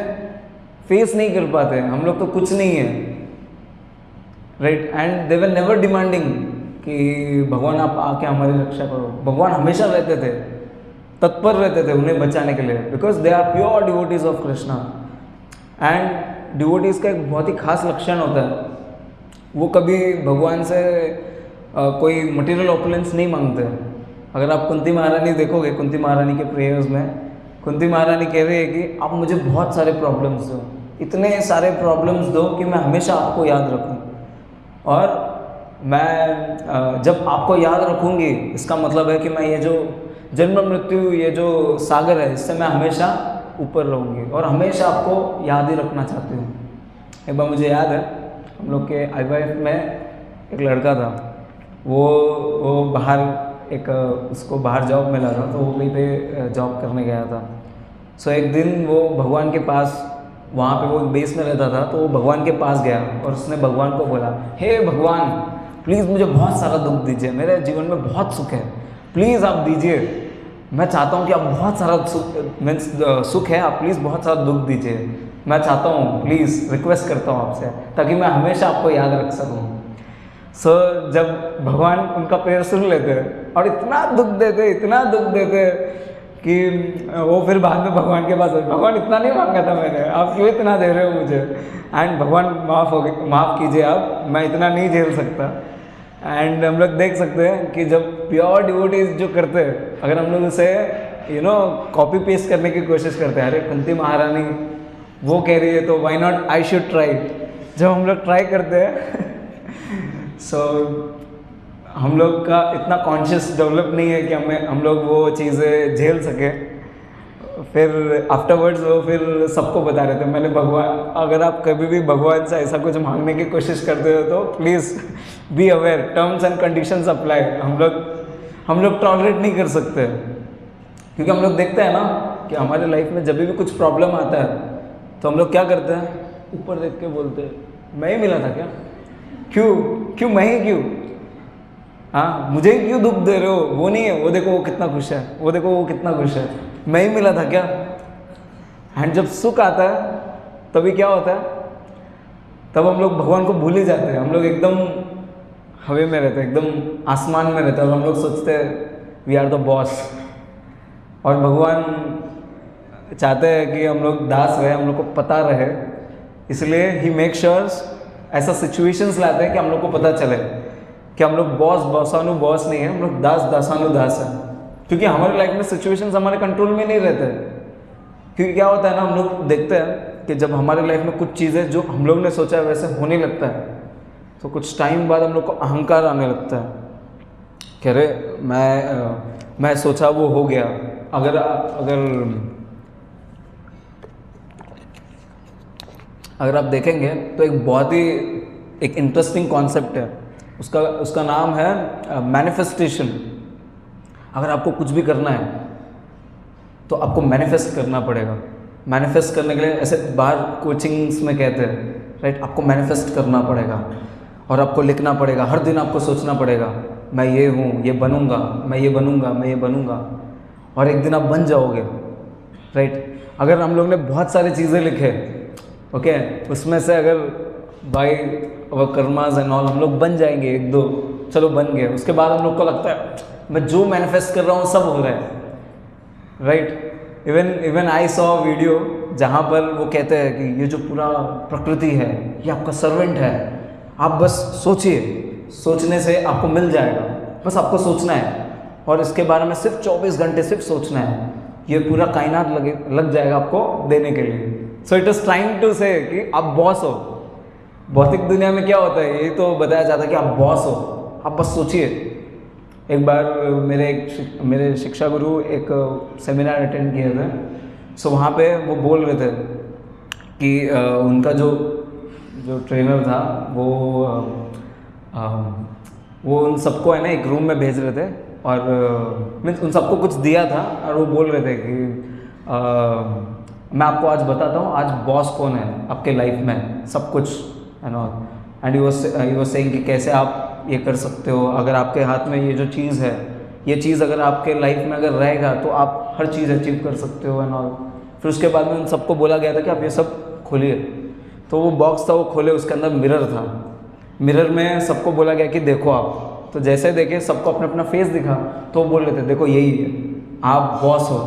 फेस नहीं कर पाते, हम लोग तो कुछ नहीं है, right. And they were never demanding कि भगवान आप आके हमारी रक्षा करो। भगवान हमेशा रहते थे, तत्पर रहते थे उन्हें बचाने के लिए, because they are pure devotees of Krishna. And devotees का एक बहुत ही खास लक्षण होता है, वो कभी भगवान से कोई मटेरियल ऑपुलेंस नहीं मांगते। अगर आप कुंती महारानी देखोगे, कुंती महारानी के प्रेयर्स में कुंती महारानी कह रही है कि आप मुझे बहुत सारे प्रॉब्लम्स दो, इतने सारे प्रॉब्लम्स दो कि मैं हमेशा आपको याद रखूं। और मैं जब आपको याद रखूंगी इसका मतलब है कि मैं ये जो जन्म मृत्यु, ये जो सागर है, इससे मैं हमेशा ऊपर रहूँगी और हमेशा आपको याद ही रखना चाहती हूँ। एक बार मुझे याद है, हम लोग के IYF में एक लड़का था, वो बाहर उसको बाहर जॉब मिला था, तो वो कहीं पे जॉब करने गया था। सो एक दिन वो भगवान के पास, वहाँ पे वो बेस में रहता था, तो वो भगवान के पास गया और उसने भगवान को बोला, हे भगवान प्लीज़ मुझे बहुत सारा दुख दीजिए, मेरे जीवन में बहुत सुख है, प्लीज़ आप दीजिए, मैं चाहता हूँ कि आप बहुत सारा सुख है, आप प्लीज़ बहुत सारा दुख दीजिए, मैं चाहता हूँ, प्लीज़ रिक्वेस्ट करता हूँ आपसे, ताकि मैं हमेशा आपको याद रख सकूँ। सो जब भगवान उनका प्रेयर सुन लेते और इतना दुख देते कि वो फिर बाद में भगवान के पास, भगवान इतना नहीं मांगा था मैंने, आप क्यों इतना दे रहे हो मुझे, एंड भगवान माफ़ कीजिए आप, मैं इतना नहीं झेल सकता। एंड हम लोग देख सकते हैं कि जब प्योर डिवोटीज जो करते हैं, अगर हम लोग उसे कॉपी पेस्ट करने की कोशिश करते हैं, अरे कुंती महारानी वो कह रही है तो why not I should try, जब हम लोग ट्राई करते हैं सो हम लोग का इतना कॉन्शियस डेवलप नहीं है कि हम लोग वो चीज़ें झेल सके। फिर आफ्टरवर्ड्स वो फिर सबको बता रहे थे, मैंने भगवान, अगर आप कभी भी भगवान से ऐसा कुछ मांगने की कोशिश करते हो तो please be aware, terms and conditions apply. हम लोग टॉलरेट नहीं कर सकते, क्योंकि हम लोग देखते हैं ना कि हमारे लाइफ में जब भी कुछ प्रॉब्लम आता है तो हम लोग क्या करते हैं, ऊपर देख के बोलते हैं मैं ही मिला था क्या, क्यों मैं ही क्यों, हाँ मुझे ही क्यों दुख दे रहे हो, वो नहीं है, वो देखो वो कितना खुश है, वो देखो वो कितना खुश है, मैं ही मिला था क्या। एंड जब सुख आता है तभी क्या होता है, तब हम लोग भगवान को भूल ही जाते हैं, हम लोग एकदम हवा में रहते हैं, एकदम आसमान में रहते हैं, और हम लोग सोचते हैं वी आर द बॉस। और भगवान चाहते हैं कि हम लोग दास रहे, हम लोग को पता रहे, इसलिए ही मेक श्योर्स ऐसा सिचुएशंस लाते हैं कि हम लोग को पता चले कि हम लोग बॉस नहीं है, हम लोग दासानुदास है, क्योंकि हमारे लाइफ में सिचुएशंस हमारे कंट्रोल में नहीं रहते। क्योंकि क्या होता है ना, हम लोग देखते हैं कि जब हमारे लाइफ में कुछ चीज़ें जो हम लोग ने सोचा है वैसे होने लगता है, तो कुछ टाइम बाद हम लोग को अहंकार आने लगता है कि अरे मैं सोचा वो हो गया। अगर आप देखेंगे तो एक बहुत ही एक इंटरेस्टिंग कॉन्सेप्ट है, उसका नाम है मैनिफेस्टेशन। अगर आपको कुछ भी करना है तो आपको मैनिफेस्ट करना पड़ेगा। मैनिफेस्ट करने के लिए ऐसे बाहर कोचिंग्स में कहते हैं, राइट, आपको मैनिफेस्ट करना पड़ेगा और आपको लिखना पड़ेगा, हर दिन आपको सोचना पड़ेगा मैं ये हूँ, ये बनूँगा, मैं ये बनूँगा, मैं ये बनूँगा, और एक दिन आप बन जाओगे, राइट। अगर हम लोग ने बहुत सारी चीज़ें लिखे, ओके, उसमें से अगर by our karmas and all हम लोग बन जाएंगे, एक दो चलो बन गए, उसके बाद हम लोग को लगता है मैं जो मैनिफेस्ट कर रहा हूँ सब हो रहा है, right. Even I saw video जहाँ पर वो कहते हैं कि ये जो पूरा प्रकृति है ये आपका सर्वेंट है, आप बस सोचिए, सोचने से आपको मिल जाएगा, बस आपको सोचना है और इसके बारे में सिर्फ 24 घंटे सिर्फ सोचना है, ये पूरा कायनात लग जाएगा आपको देने के लिए। So it is trying to say कि आप बॉस हो। भौतिक दुनिया में क्या होता है, ये तो बताया जाता है कि आप बॉस हो, आप बस सोचिए। एक बार मेरे शिक्षा गुरु एक सेमिनार अटेंड किए थे, सो वहाँ पे वो बोल रहे थे कि उनका जो जो ट्रेनर था वो उन सबको है ना एक रूम में भेज रहे थे और मीन्स उन सबको कुछ दिया था और वो बोल रहे थे कि मैं आपको आज बताता हूँ आज बॉस कौन है आपके लाइफ में सब कुछ and all and he was saying कि कैसे आप ये कर सकते हो अगर आपके हाथ में ये जो चीज़ है ये चीज़ अगर आपके लाइफ में अगर रहेगा तो आप हर चीज़ अचीव कर सकते हो एंड ऑल। फिर उसके बाद में उन सबको बोला गया था कि आप ये सब खोलिए। तो वो बॉक्स था वो खोले, उसके अंदर मिरर था। मिरर में सबको बोला गया कि देखो आप, तो जैसे देखे सबको अपना अपना फेस दिखा तो वो बोल रहे थे देखो यही है, आप बॉस हो,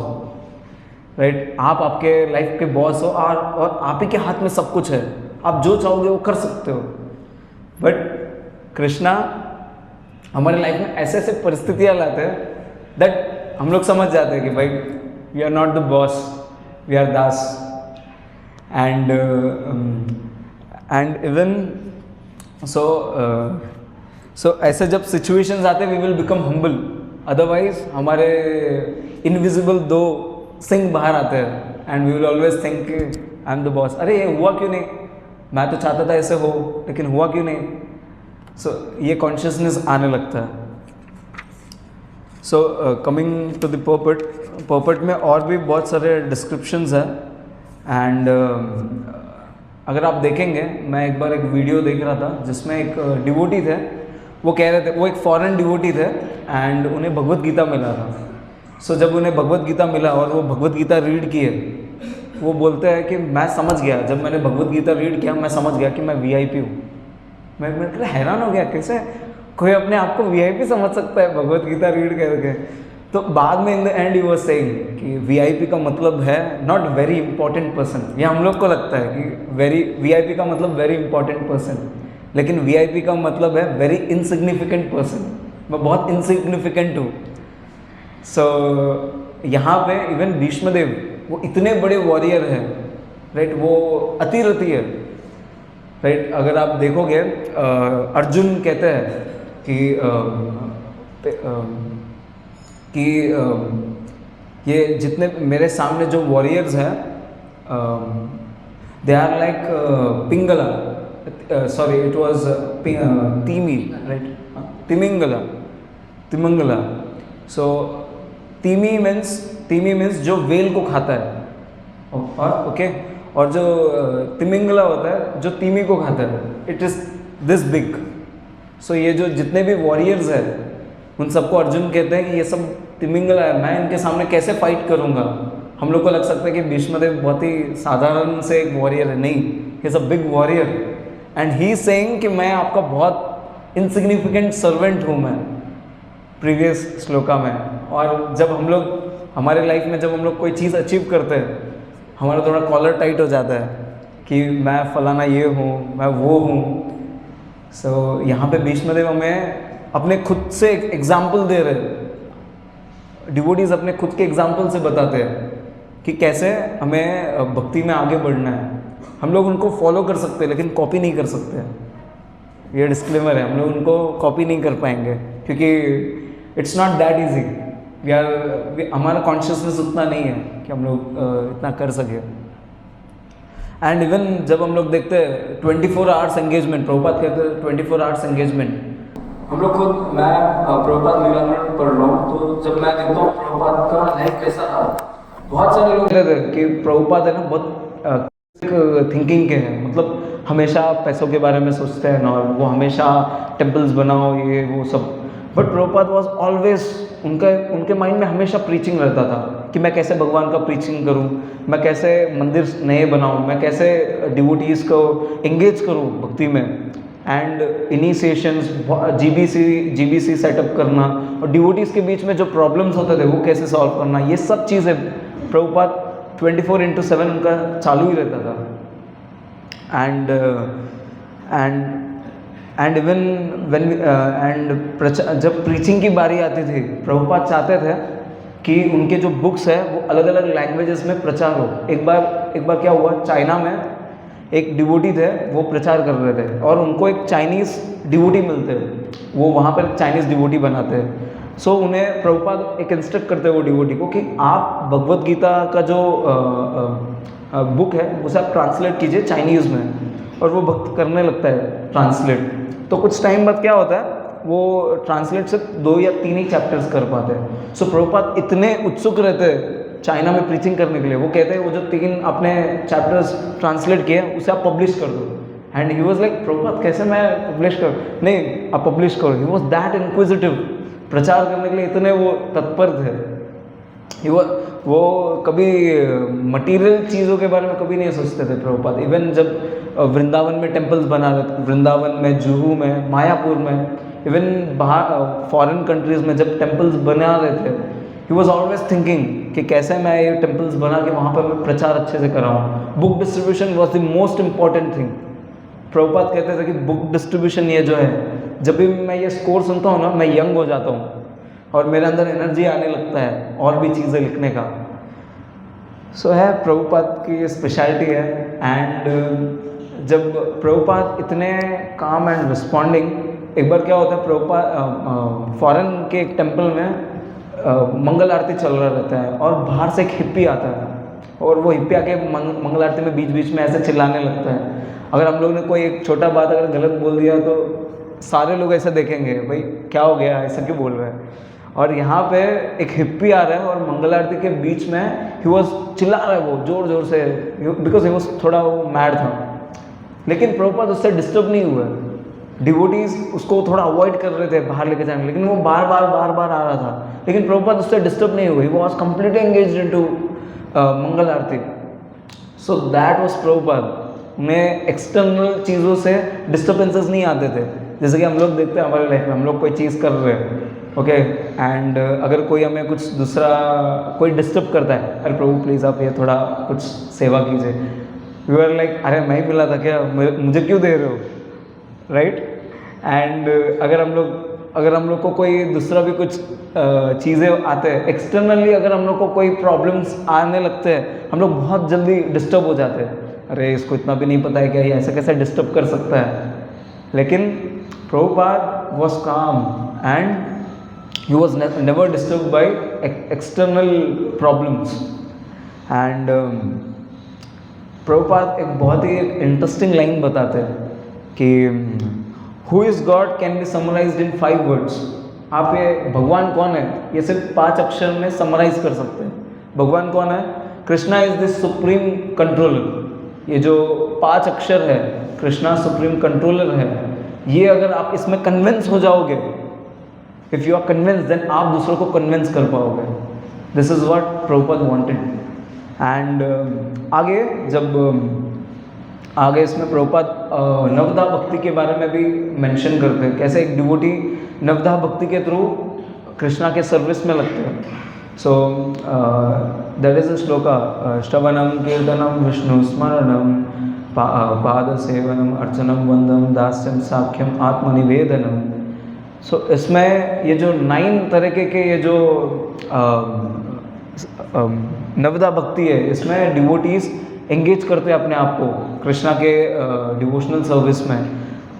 राइट, आप आपके लाइफ के बॉस हो और आप ही के हाथ में सब कुछ है, आप जो चाहोगे वो कर सकते हो। बट कृष्णा हमारे लाइफ में ऐसे ऐसे परिस्थितियाँ लाते हैं दैट हम लोग समझ जाते हैं कि भाई we are not the boss, we are दास। एंड इवन सो ऐसे जब सिचुएशंस आते हैं we will become humble, otherwise हमारे इनविजिबल दो सिंह बाहर आते हैं and we will always think I am the boss. अरे ये हुआ क्यों नहीं, मैं तो चाहता था ऐसे हो लेकिन हुआ क्यों नहीं। सो ये कॉन्शियसनेस आने लगता है। सो कमिंग टू द पोपट में और भी बहुत सारे डिस्क्रिप्शंस हैं एंड अगर आप देखेंगे, मैं एक बार एक वीडियो देख रहा था जिसमें एक डिवोटी थे, वो कह रहे थे, वो एक फॉरेन डिवोटी थे एंड उन्हें भगवत गीता मिला था। सो जब उन्हें भगवत गीता मिला और वो भगवत गीता रीड किए, वो बोलते हैं कि मैं समझ गया, जब मैंने भगवत गीता रीड किया मैं समझ गया कि मैं वीआईपी हूँ। मैं हैरान हो गया कैसे कोई अपने आप को वीआईपी समझ सकता है भगवत गीता रीड करके। तो बाद में in the and he was saying कि वीआईपी का मतलब है नॉट वेरी इंपॉर्टेंट पर्सन। ये हम लोग को लगता है कि वीआईपी का मतलब वेरी इंपॉर्टेंट पर्सन, लेकिन वीआईपी का मतलब है वेरी इनसिग्निफिकेंट पर्सन। मैं बहुत इनसिग्निफिकेंट हूँ। सो यहाँ पे इवन भीष्मदेव वो इतने बड़े वॉरियर हैं, राइट, वो अतिरथी है, राइट। अगर आप देखोगे अर्जुन कहते हैं कि ये जितने मेरे सामने जो वॉरियर्स हैं दे आर लाइक पिंगला, सॉरी इट वाज तीमी, राइट, तिमिंगला। सो तीमी मीन्स जो वेल को खाता है, और ओके, और जो तिमिंगला होता है जो तीमी को खाता है, इट इज़ दिस बिग। सो ये जो जितने भी वॉरियर्स हैं उन सबको अर्जुन कहते हैं कि ये सब तिमिंगला है, मैं इनके सामने कैसे फाइट करूँगा। हम लोग को लग सकता है कि भीष्मदेव बहुत ही साधारण से एक वॉरियर है, नहीं, he is a big warrior and he saying कि मैं आपका बहुत इनसिग्निफिकेंट सर्वेंट हूँ मैं, प्रीवियस श्लोका में। और जब हम लोग हमारे लाइफ में जब हम लोग कोई चीज़ अचीव करते हैं, हमारा थोड़ा कॉलर टाइट हो जाता है कि मैं फलाना ये हूँ, मैं वो हूँ। सो यहाँ पे भीष्मदेव हमें अपने खुद से एक एग्जाम्पल दे रहे हैं। डिवोटीज अपने खुद के एग्जाम्पल से बताते हैं कि कैसे हमें भक्ति में आगे बढ़ना है। हम लोग उनको फॉलो कर सकते हैं लेकिन कॉपी नहीं कर सकते। ये डिस्क्लेमर है, हम लोग उनको कॉपी नहीं कर पाएंगे क्योंकि इट्स नॉट दैट ईजी। हमारा कॉन्शियसनेस उतना नहीं है कि हम लोग इतना कर सके। एंड इवन जब हम लोग देखते हैं 24 आवर्स एंगेजमेंट, प्रभुपाद कहते हैं 24 आवर्स एंगेजमेंट। हम लोग खुद, मैं प्रभुपाद लीलामृत पढ़ रहा हूँ, तो जब मैं देखता हूँ प्रभुपाद का लाइफ कैसा था, बहुत सारे लोग कहते थे कि प्रभुपाद है ना बहुत थिंकिंग के हैं, मतलब हमेशा पैसों के बारे में सोचते हैं और वो हमेशा टेम्पल्स बनाओ ये वो सब। बट प्रभुपाद वॉज ऑलवेज, उनके माइंड में हमेशा प्रीचिंग रहता था कि मैं कैसे भगवान का प्रीचिंग करूं, मैं कैसे मंदिर नए बनाऊं, मैं कैसे डिवोटीज को एंगेज करूं भक्ति में। एंड इनिशिएशंस, जीबीसी सेटअप करना और डिवोटीज के बीच में जो प्रॉब्लम्स होते थे वो कैसे सॉल्व करना, ये सब चीज़ें प्रभुपाद 24/7 उनका चालू ही रहता था। एंड इवन जब प्रीचिंग की बारी आती थी, प्रभुपाद चाहते थे कि उनके जो बुक्स है वो अलग अलग लैंग्वेजेस में प्रचार हो। एक बार क्या हुआ, चाइना में एक डिवोटी थे, वो प्रचार कर रहे थे और उनको एक चाइनीज़ डिवोटी मिलते हैं, वो वहाँ पर चाइनीज़ डिवोटी बनाते हैं। सो उन्हें प्रभुपाद एक इंस्ट्रक्ट करते हैं वो डिवोटी को कि आप भगवत गीता का जो बुक है उसे आप ट्रांसलेट कीजिए चाइनीज़ में, और वो भक्त करने लगता है ट्रांसलेट। तो कुछ टाइम बाद क्या होता है, वो ट्रांसलेट सिर्फ 2 या 3 ही चैप्टर्स कर पाते हैं। सो प्रभुपाद इतने उत्सुक रहते हैं चाइना में प्रीचिंग करने के लिए, वो कहते हैं वो जो 3 आपने चैप्टर्स ट्रांसलेट किए उसे आप पब्लिश कर दो। And he was like Prabhupada कैसे मैं पब्लिश कर, नहीं आप पब्लिश करो। ही वाज दैट इंक्विजिटिव, प्रचार करने के लिए इतने वो तत्पर थे। वो कभी मटेरियल चीज़ों के बारे में कभी नहीं सोचते थे प्रभुपाद। इवन जब वृंदावन में टेम्पल्स बना रहे थे, वृंदावन में, जुहू में, मायापुर में, इवन बाहर फॉरेन कंट्रीज़ में जब टेम्पल्स बना रहे थे, ही वॉज ऑलवेज थिंकिंग कि कैसे मैं ये टेम्पल्स बना के वहाँ पर मैं प्रचार अच्छे से कराऊँ। Book distribution was the most important thing. Prabhupada कहते थे कि बुक डिस्ट्रीब्यूशन ये जो है, जब भी मैं ये स्कोर सुनता हूँ ना, मैं यंग हो जाता हूँ और मेरे अंदर एनर्जी आने लगता है और भी चीज़ें लिखने का। सो है प्रभुपाद की ये स्पेशलिटी है। एंड जब प्रभुपाद इतने काम एंड रिस्पॉन्डिंग, एक बार क्या होता है, प्रभुपाद फॉरेन के एक टेम्पल में मंगल आरती चल रहा रहता है और बाहर से एक हिप्पी आता है और वो हिप्पी आके मंगल आरती में बीच बीच में ऐसे चिल्लाने लगता है। अगर हम लोग ने कोई एक छोटा बात अगर गलत बोल दिया तो सारे लोग ऐसे देखेंगे, भाई क्या हो गया, ऐसा क्यों बोल रहे हैं। और यहाँ पे एक हिप्पी आ रहा है और मंगल आरती के बीच में ही वॉज चिल्ला रहा है वो जोर जोर से, बिकॉज ही वॉज थोड़ा वो मैड था। लेकिन प्रभुपाद उससे डिस्टर्ब नहीं हुआ। डिवोटीज उसको थोड़ा अवॉइड कर रहे थे बाहर लेके जाने, लेकिन वो बार बार आ रहा था, लेकिन प्रभुपाद उससे डिस्टर्ब नहीं हुई। वो was completely engaged into Mangal Aarti. So that was Prabhupada. उन्हें एक्सटर्नल चीज़ों से डिस्टर्बेंसेस नहीं आते थे। जैसे कि हम लोग देखते हैं हमारे लाइफ में, हम लोग कोई चीज़ कर रहे हैं, ओके, एंड अगर कोई हमें कुछ दूसरा कोई डिस्टर्ब करता है, अरे प्रभु प्लीज़ आप ये थोड़ा कुछ सेवा कीजिए, वी आर लाइक अरे मैं ही मिला था क्या, मुझे क्यों दे रहे हो, राइट। एंड अगर हम लोग को कोई दूसरा भी कुछ चीज़ें आते हैं एक्सटर्नली, अगर हम लोग को कोई प्रॉब्लम्स आने लगते हैं, हम लोग बहुत जल्दी डिस्टर्ब हो जाते हैं। अरे इसको इतना भी नहीं पता है क्या, ये ऐसे कैसे डिस्टर्ब कर सकता है। लेकिन प्रभुपाद वॉज काम and he was never disturbed by external problems. and Prabhupada एक बहुत ही इंटरेस्टिंग लाइन बताते हैं कि who is God can be summarized in 5 words. आप ये भगवान कौन है ये सिर्फ 5 अक्षर में समराइज कर सकते हैं। भगवान कौन है? Krishna is the supreme controller. ये जो 5 अक्षर है, कृष्णा सुप्रीम कंट्रोलर है, ये अगर आप इसमें कन्विंस हो जाओगे, if you are convince, then आप दूसरों को कन्विंस कर पाओगे। This is what Prabhupada wanted. And आगे इसमें प्रभुपाद नवधा भक्ति के बारे में भी मेंशन करते हैं, कैसे एक डिवोटी नवधा भक्ति के थ्रू कृष्णा के सर्विस में लगते हैं। So that is a shloka, श्रवणम कीर्तनम विष्णु स्मरणम पाद सेवनम अर्चनम वंदम दास्यम साख्यम आत्मनिवेदनम। सो इसमें ये जो 9 तरीके के ये जो नवधा भक्ति है, इसमें डिवोटीज एंगेज करते हैं अपने आप को कृष्णा के डिवोशनल सर्विस में।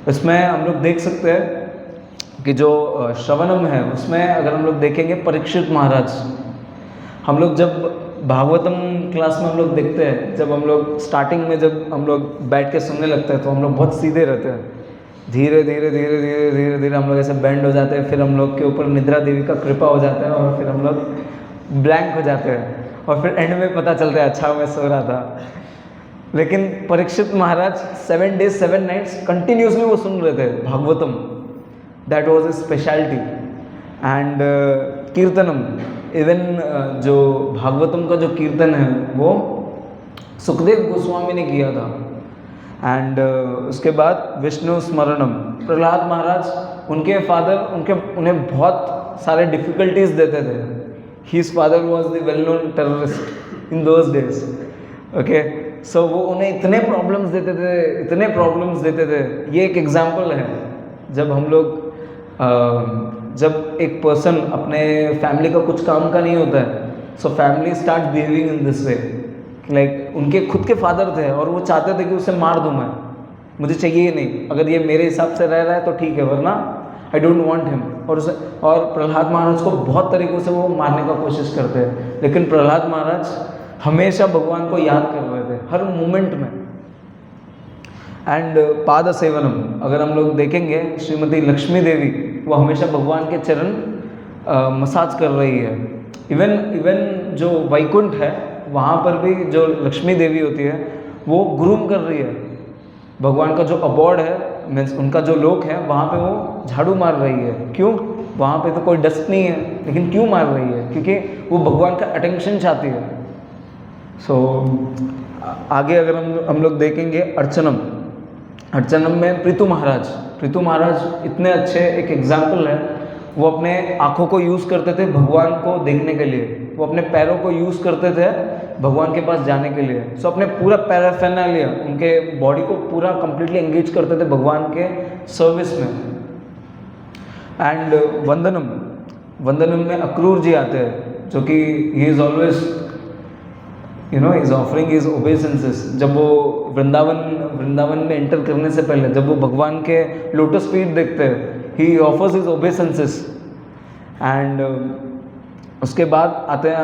इसमें हम लोग देख सकते हैं कि जो श्रवणम है, उसमें अगर हम लोग देखेंगे परीक्षित महाराज, हम लोग जब भागवतम क्लास में हम लोग देखते हैं, जब हम लोग स्टार्टिंग में जब हम लोग बैठ के सुनने लगते हैं तो हम लोग बहुत सीधे रहते हैं, धीरे धीरे हम लोग ऐसे बेंड हो जाते हैं, फिर हम लोग के ऊपर निद्रा देवी का कृपा हो जाता है और फिर हम लोग ब्लैंक हो जाते हैं और फिर एंड में पता चलता है अच्छा मैं सो रहा था। लेकिन Parikshit Maharaj 7 days 7 nights continuously वो सुन रहे थे Bhagavatam. That was a speciality. And कीर्तनम, इवन जो भागवतम का जो कीर्तन है वो सुखदेव गोस्वामी ने किया था। एंड उसके बाद विष्णु स्मरणम, प्रहलाद महाराज, उनके फादर उन्हें बहुत सारे डिफ़िकल्टीज देते थे। His father was the well known terrorist in those days, okay. So वो उन्हें इतने प्रॉब्लम्स देते थे। ये एक एग्जाम्पल है, जब हम लोग जब एक पर्सन अपने फैमिली का कुछ काम का नहीं होता है, so family start behaving in this way, like उनके खुद के फादर थे और वो चाहते थे कि उसे मार दूँ मैं, मुझे चाहिए ही नहीं, अगर ये मेरे हिसाब से रह रहा है तो ठीक है, वरना आई डोंट वांट हिम। और प्रहलाद महाराज को बहुत तरीक़ों से वो मारने का कोशिश करते हैं, लेकिन प्रहलाद महाराज हमेशा भगवान को याद कर रहे थे हर मोमेंट में। एंड पाद सेवनम, अगर हम लोग देखेंगे श्रीमती लक्ष्मी देवी, वो हमेशा भगवान के चरण मसाज कर रही है। इवन जो वैकुंठ है वहाँ पर भी जो लक्ष्मी देवी होती है वो ग्रूम कर रही है। भगवान का जो अबॉर्ड है, मीन्स उनका जो लोक है, वहाँ पे वो झाड़ू मार रही है। क्यों? वहाँ पे तो कोई डस्ट नहीं है, लेकिन क्यों मार रही है? क्योंकि वो भगवान का अटेंशन चाहती है। सो आगे अगर हम लोग देखेंगे अर्चनम में प्रीतु महाराज इतने अच्छे एक एग्जाम्पल है। वो अपने आँखों को यूज़ करते थे भगवान को देखने के लिए, वो अपने पैरों को यूज़ करते थे भगवान के पास जाने के लिए। सो अपने पूरा पैराफेर्नालिया, उनके बॉडी को पूरा कंप्लीटली एंगेज करते थे भगवान के सर्विस में। एंड वंदनम में अक्रूर जी आते हैं, जो कि he is always is offering his obeisances. जब वो वृंदावन में एंटर करने से पहले, जब वो भगवान के लोटस फीट देखते हैं, ही ऑफर्स हिज ओबेसेंसेस। एंड उसके बाद आते हैं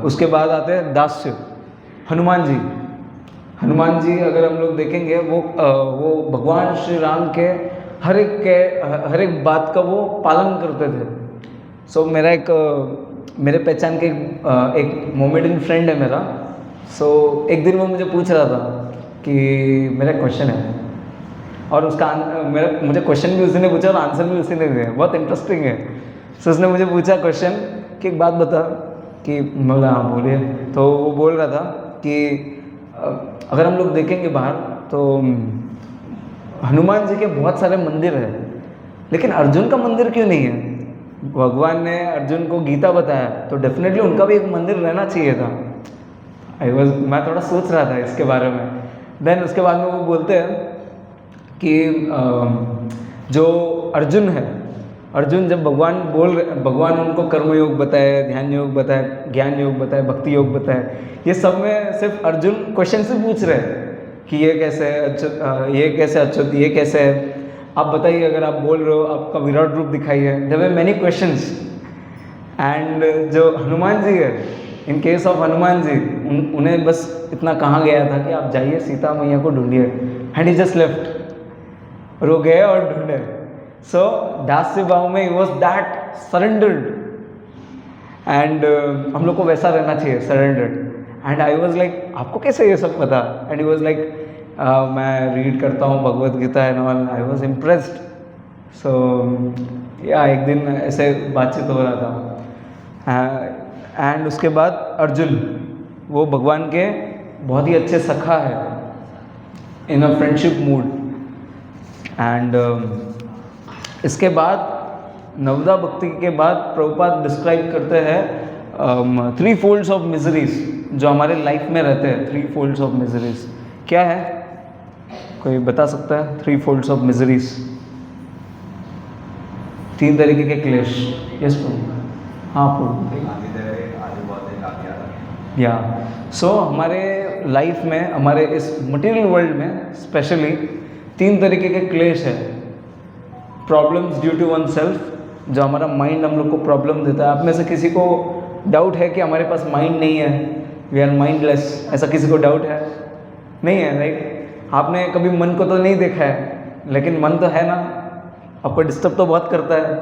उसके बाद आते हैं दास्य हनुमान जी। अगर हम लोग देखेंगे वो भगवान श्री राम के हर एक बात का वो पालन करते थे। सो मेरे पहचान के एक मोमेडियन फ्रेंड है मेरा। सो एक दिन वो मुझे पूछ रहा था कि मेरा क्वेश्चन है, और उसका मुझे क्वेश्चन भी उसी ने पूछा और आंसर भी उसी ने दिया। बहुत इंटरेस्टिंग है। सो उसने मुझे पूछा क्वेश्चन कि एक बात बता, कि मैं बोला हाँ बोलिए। तो वो बोल रहा था कि अगर हम लोग देखेंगे बाहर तो हनुमान जी के बहुत सारे मंदिर हैं, लेकिन अर्जुन का मंदिर क्यों नहीं है? भगवान ने अर्जुन को गीता बताया, तो डेफिनेटली उनका भी एक मंदिर रहना चाहिए था। मैं थोड़ा सोच रहा था इसके बारे में। देन उसके बाद में वो बोलते हैं कि जो अर्जुन है, अर्जुन जब भगवान उनको कर्मयोग बताए, ध्यान योग बताए, ज्ञान योग बताए, भक्ति योग बताए, ये सब में सिर्फ अर्जुन क्वेश्चन से पूछ रहे हैं कि ये कैसे है अच्युत, ये कैसे है, आप बताइए। अगर आप बोल रहे हो, आपका विराट रूप दिखाइए। There were many questions. And जो हनुमान जी है, in case of Hanuman ji, उन्हें बस इतना कहा गया था कि आप जाइए सीता मैया को ढूंढिए, एंड ही जस्ट लेफ्ट, और वो गए और ढूंढे। सो दास्य भाव में ही वॉज दैट सरेंडर्ड। एंड हम लोग को वैसा रहना चाहिए, surrendered. And I was like, आपको कैसे ये सब पता? एंड ही वॉज लाइक, मैं रीड करता हूँ Bhagavad Gita and all. I was impressed. So या एक दिन ऐसे बातचीत हो रहा था। एंड उसके बाद अर्जुन, वो भगवान के बहुत ही अच्छे सखा है, इन अ फ्रेंडशिप मूड। एंड इसके बाद नवदा भक्ति के बाद प्रभुपाद डिस्क्राइब करते हैं 3 folds ऑफ मिजरीज जो हमारे लाइफ में रहते हैं। 3 folds ऑफ मिजरीज क्या है? कोई बता सकता है? 3 folds ऑफ मिजरीज, 3 तरीके के क्लेश। यस प्रभु। हाँ प्रभु। या सो हमारे लाइफ में, हमारे इस मटेरियल वर्ल्ड में स्पेशली 3 तरीके के क्लेश है। Problems due to oneself, जो हमारा माइंड हम लोग को प्रॉब्लम देता है। आप में से किसी को डाउट है कि हमारे पास माइंड नहीं है, वी आर माइंडलेस? ऐसा किसी को डाउट है? नहीं है, राइट? आपने कभी मन को तो नहीं देखा है, लेकिन मन तो है ना, आपको डिस्टर्ब तो बहुत करता है,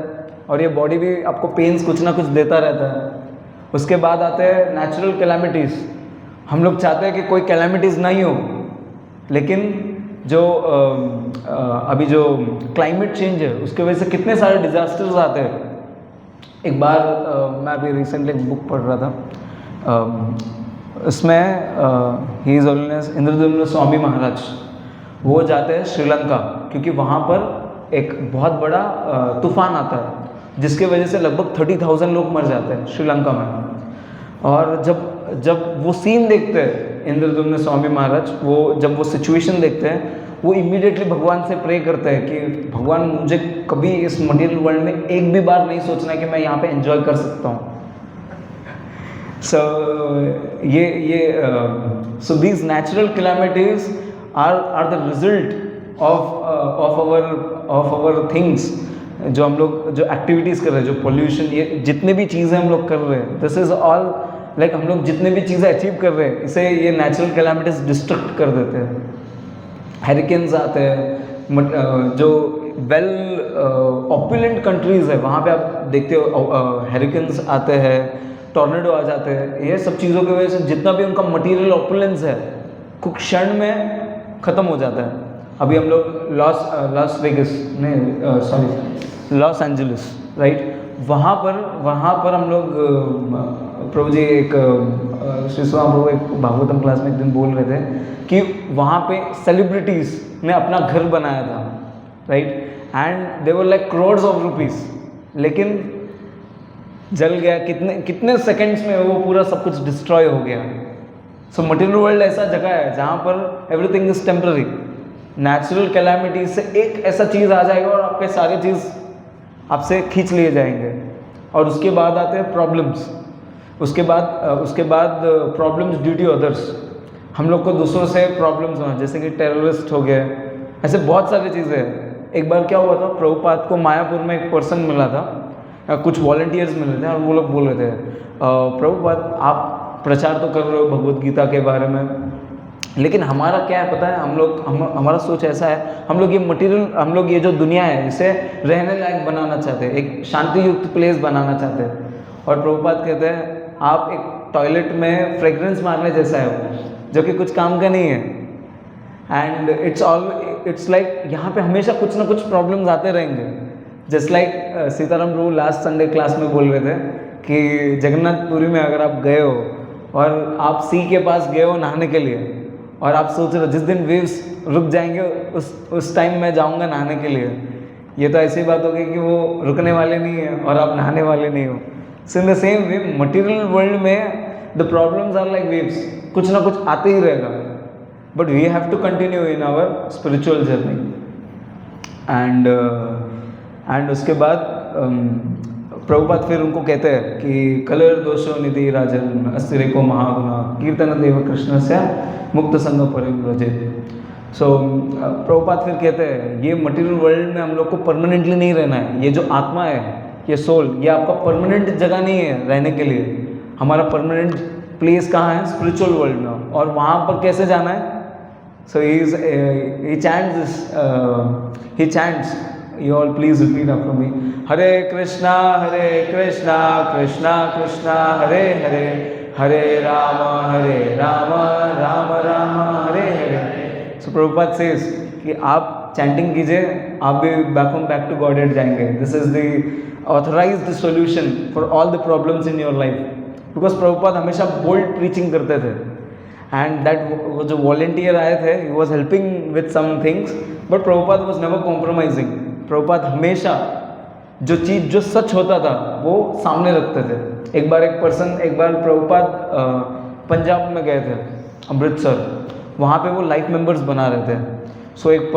और ये बॉडी भी आपको पेन्स कुछ ना कुछ देता रहता है। उसके बाद आते हैं नेचुरल कैलामिटीज़। हम लोग चाहते हैं कि कोई कैलामिटीज़ नहीं हो, लेकिन जो अभी जो क्लाइमेट चेंज है उसके वजह से कितने सारे डिजास्टर्स आते हैं। एक बार मैं अभी रिसेंटली एक बुक पढ़ रहा था, उसमें he is holiness Indradyumna Swami Maharaj, वो जाते हैं श्रीलंका, क्योंकि वहाँ पर एक बहुत बड़ा तूफान आता है जिसके वजह से लगभग 30,000 लोग मर जाते हैं श्रीलंका में। और जब वो सीन देखते हैं इंद्रद्युम्न स्वामी महाराज, वो जब वो सिचुएशन देखते हैं, वो इमीडिएटली भगवान से प्रे करते हैं कि भगवान मुझे कभी इस मटेरियल वर्ल्ड में एक भी बार नहीं सोचना है कि मैं यहाँ पे एंजॉय कर सकता हूँ। So these natural calamities are the result of our things, जो हम लोग जो एक्टिविटीज़ कर रहे हैं, जो पोल्यूशन, ये जितने भी चीज़ें हम लोग कर रहे हैं, दिस इज़ ऑल लाइक हम लोग जितने भी चीज़ें अचीव कर रहे हैं इसे ये नेचुरल कैलामिटीज डिस्ट्रक्ट कर देते हैं। हैरिकेन्स आते हैं, जो वेल ऑपुलेंट कंट्रीज़ है वहाँ पे आप देखते हो हैरिकेन्स आते हैं, टॉर्नेडो आ जाते हैं। ये सब चीज़ों की वजह से जितना भी उनका मटेरियल ऑपुलेंस है कुछ क्षण में ख़त्म हो जाता है। अभी हम लोग लॉस वेगस नहीं सॉरी लॉस एंजलिस राइट, वहाँ पर हम लोग प्रभु जी एक श्री स्वाम प्रभु एक भागवतम क्लास में एक दिन बोल रहे थे कि वहाँ पे सेलिब्रिटीज़ ने अपना घर बनाया था right, and they were like crores of rupees, लेकिन जल गया कितने सेकंड्स में वो पूरा सब कुछ डिस्ट्रॉय हो गया। सो मटेरियल वर्ल्ड ऐसा जगह है जहाँ पर everything is temporary. Natural calamity से एक ऐसा चीज़ आ जाएगा और आपके सारे चीज़ आपसे खींच लिए जाएंगे, और उसके बाद आते हैं प्रॉब्लम्स। उसके बाद प्रॉब्लम्स ड्यू टू अदर्स। हम लोग को दूसरों से प्रॉब्लम्स होना, जैसे कि टेररिस्ट हो गए, ऐसे बहुत सारी चीज़ें हैं। एक बार क्या हुआ था, प्रभुपाद को मायापुर में एक पर्सन मिला था, कुछ वॉलंटियर्स मिले थे और वो लोग बोल रहे थे प्रभुपाद आप प्रचार तो कर रहे हो भगवत गीता के बारे में, लेकिन हमारा क्या है पता है, हमारा सोच ऐसा है, हम लोग ये जो दुनिया है इसे रहने लायक बनाना चाहते हैं, एक शांति युक्त प्लेस बनाना चाहते हैं। और प्रभुपाद कहते हैं आप एक टॉयलेट में फ्रेग्रेंस मारने जैसा है वो, जो कि कुछ काम का नहीं है। एंड इट्स लाइक यहाँ पे हमेशा कुछ ना कुछ प्रॉब्लम्स आते रहेंगे। जस्ट लाइक सीताराम प्रभु लास्ट संडे क्लास में बोल रहे थे कि जगन्नाथपुरी में अगर आप गए हो और आप सी के पास गए हो नहाने के लिए, और आप सोच रहे हो जिस दिन वेव्स रुक जाएंगे उस टाइम मैं जाऊंगा नहाने के लिए, ये तो ऐसी बात होगी कि वो रुकने वाले नहीं है और आप नहाने वाले नहीं हो। So in the same way material world में the problems are like waves, कुछ ना कुछ आते ही रहेगा, but we have to continue in our spiritual journey. And उसके बाद प्रभुपाद फिर उनको कहते हैं कि कलर दोषो निधि राजन अस्तिरेको महागुना कीर्तन देव कृष्ण से मुक्त संग परिव्रजे। सो प्रभुपाद फिर कहते हैं ये मटेरियल वर्ल्ड में हम लोग को परमानेंटली नहीं रहना है। ये जो आत्मा है, ये सोल, ये आपका परमानेंट जगह नहीं है रहने के लिए। हमारा परमानेंट प्लेस कहाँ है? स्पिरिचुअल वर्ल्ड में। और वहाँ पर कैसे जाना है? सो ही chants, you all please repeat after me. Hare Krishna Krishna Krishna Hare Hare, Hare Rama Rama Rama Hare Hare. So Prabhupada says कि आप चैंटिंग कीजिए, आप भी बैक टू गॉडेड जाएंगे। This is the authorised solution for all the problems in your life. Because Prabhupada हमेशा bold preaching करते थे, and that वो जो वॉलेंटियर आए थे he was helping with some things, but Prabhupada was never compromising. Prabhupada हमेशा जो चीज़ जो सच होता था वो सामने रखते थे। एक बार प्रभुपाद पंजाब में गए थे, अमृतसर, वहाँ पे वो लाइफ मेंबर्स बना रहे थे। सो एक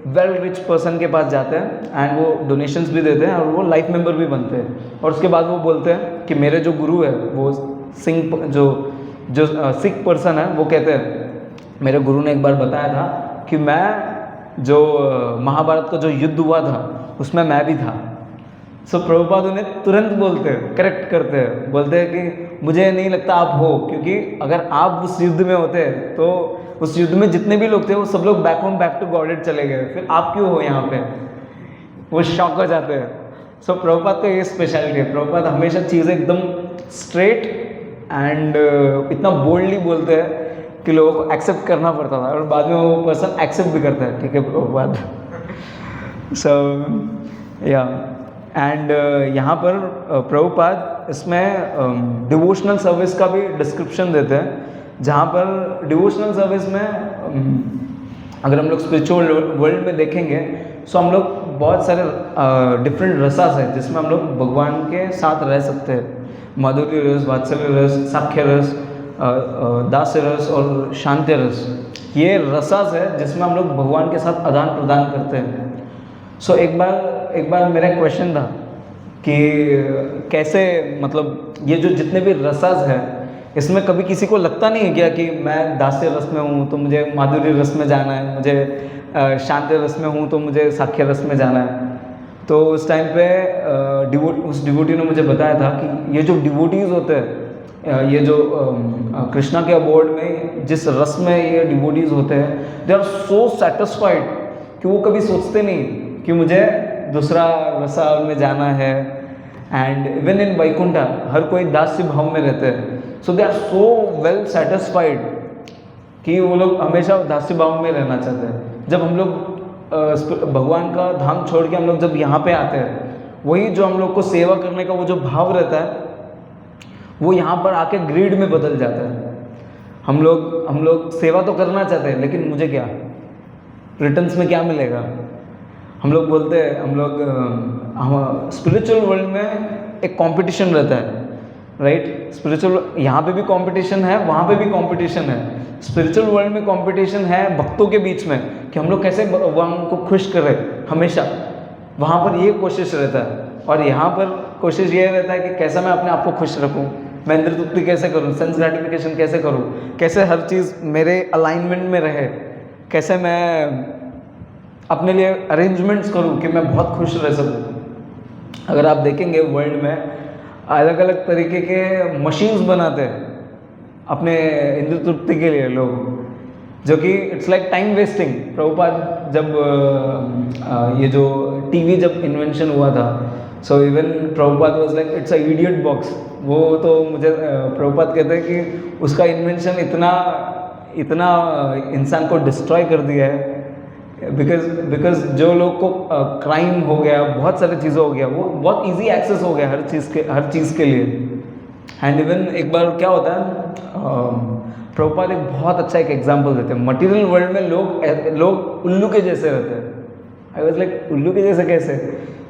वेल रिच पर्सन के पास जाते हैं एंड वो डोनेशंस भी देते हैं और वो लाइफ मेंबर भी बनते हैं। और उसके बाद वो बोलते हैं कि मेरे जो गुरु है वो जो सिख पर्सन है, वो कहते हैं मेरे गुरु ने एक बार बताया था कि मैं जो महाभारत का जो युद्ध हुआ था उसमें मैं भी था। सो प्रभुपाद उन्हें तुरंत बोलते हैं, करेक्ट करते हैं, बोलते हैं कि मुझे नहीं लगता आप हो, क्योंकि अगर आप उस युद्ध में होते तो उस युद्ध में जितने भी लोग थे वो सब लोग बैक टू गॉडेड चले गए, फिर आप क्यों हो यहाँ पे? वो शॉक हो जाते हैं। सो प्रभुपाद का ये स्पेशलिटी है, प्रभुपाद हमेशा चीज़ें एकदम स्ट्रेट एंड इतना बोल्डली बोलते हैं कि लोगों को एक्सेप्ट करना पड़ता था, और बाद में वो पर्सन एक्सेप्ट भी करता है, ठीक है प्रभुपाद। सो या एंड यहाँ पर प्रभुपाद इसमें डिवोशनल सर्विस का भी डिस्क्रिप्शन देते हैं, जहाँ पर डिवोशनल सर्विस में अगर हम लोग स्पिरिचुअल वर्ल्ड में देखेंगे सो हम लोग बहुत सारे डिफरेंट रसास है जिसमें हम लोग भगवान के साथ रह सकते हैं। माधुर्य रस, वात्सल्य रस, साख्य रस, दास्य रस और शांति रस, ये रसास है जिसमें हम लोग भगवान के साथ आदान प्रदान करते हैं। सो एक बार मेरा एक क्वेश्चन था कि कैसे, मतलब ये जो जितने भी रसास है इसमें कभी किसी को लगता नहीं है क्या कि मैं दास्य रस में हूँ तो मुझे माधुर्य रस में जाना है, मुझे शांति रस में हूँ तो मुझे साख्य रस में जाना है? तो उस टाइम पे उस डिवोटी ने मुझे बताया था कि ये जो डिवोटीज़ होते हैं ये जो कृष्णा के अबोर्ड में जिस रस में ये डिवोटीज होते हैं, दे आर सो सेटिस्फाइड कि वो कभी सोचते नहीं कि मुझे दूसरा रसा में जाना है। एंड इवन इन वैकुंठा हर कोई दास्य भाव में रहते हैं, so they are so well satisfied कि वो लोग हमेशा दास्य भाव में रहना चाहते हैं। जब हम लोग भगवान का धाम छोड़ के हम लोग जब यहाँ पे आते हैं, वही जो हम लोग को सेवा करने का वो जो भाव रहता है वो यहाँ पर आके ग्रीड में बदल जाता है। हम लोग सेवा तो करना चाहते हैं, लेकिन मुझे क्या रिटर्न्स में क्या मिलेगा। हम लोग बोलते हैं, हम स्पिरिचुअल वर्ल्ड में एक कंपटीशन रहता है, राइट। स्पिरिचुअल यहाँ पे भी कंपटीशन है, वहाँ पे भी कंपटीशन है। स्पिरिचुअल वर्ल्ड में कंपटीशन है भक्तों के बीच में कि हम लोग कैसे भगवान को खुश करें, हमेशा वहाँ पर ये कोशिश रहता है। और यहाँ पर कोशिश ये रहता है कि कैसे मैं अपने आप को खुश रखूँ, मैं इंद्र तृप्ति कैसे करूँ, सेंस ग्रेटिफिकेशन कैसे करूँ, कैसे हर चीज़ मेरे अलाइनमेंट में रहे, कैसे मैं अपने लिए अरेंजमेंट्स करूँ कि मैं बहुत खुश रह सकूँ। अगर आप देखेंगे वर्ल्ड में अलग अलग तरीके के मशीन्स बनाते हैं अपने इंद्र तृप्ति के लिए लोग, जो कि it's like time wasting. Prabhupada जब ये जो टीवी जब इन्वेंशन हुआ था, so even Prabhupada was like it's a idiot box. वो तो मुझे प्रभुपाद कहते हैं कि उसका इन्वेंशन इतना इंसान को डिस्ट्रॉय कर दिया है, बिकॉज जो लोग को क्राइम हो गया, बहुत सारी चीज़ें हो गया, वो बहुत इजी एक्सेस हो गया हर चीज़ के लिए। एंड इवन एक बार क्या होता है, प्रभुपाद एक बहुत अच्छा एक एग्जांपल देते हैं। मटेरियल वर्ल्ड में लोग उल्लू के जैसे रहते हैं। आई वाज लाइक उल्लू के जैसे कैसे?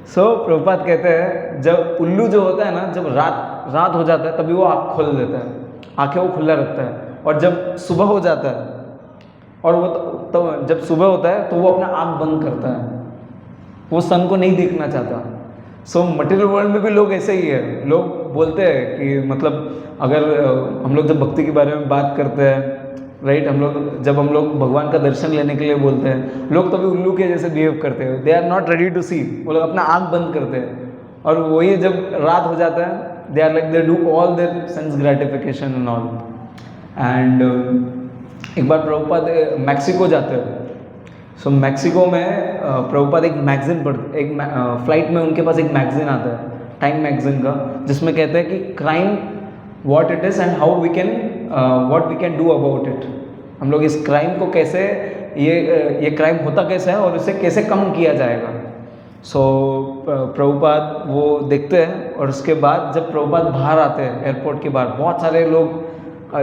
सो प्रभुपाद कहते हैं जब उल्लू जो होता है ना, जब रात हो जाता है तभी वो आँख खोल देता है, आंखें वो खुला रखता है। और जब सुबह हो जाता है और वो तो जब सुबह होता है तो वो अपना आँख बंद करता है, वो सन को नहीं देखना चाहता। सो मटेरियल वर्ल्ड में भी लोग ऐसे ही है। लोग बोलते हैं कि मतलब अगर हम लोग जब भक्ति के बारे में बात करते हैं, राइट, जब हम लोग भगवान का दर्शन लेने के लिए बोलते हैं, लोग तभी उल्लू के जैसे बिहेव करते हैं। They are not ready to see, वो लोग अपना आँख बंद करते हैं। और वही जब रात हो जाता है, they are like they do all their sense gratification and all. And एक बार प्रभुपाद मैक्सिको जाते हैं। सो मैक्सिको में प्रभुपाद एक मैगजीन पढ़ते, एक फ्लाइट में उनके पास एक मैगजीन आता है, टाइम मैगजीन का, जिसमें कहते हैं कि crime what it is and how we can what we can do about it. हम लोग इस क्राइम को कैसे, ये क्राइम होता कैसे है और इसे कैसे कम किया जाएगा। सो प्रभुपाद वो देखते हैं, और उसके बाद जब प्रभुपाद बाहर आते हैं एयरपोर्ट के बाहर, बहुत सारे लोग,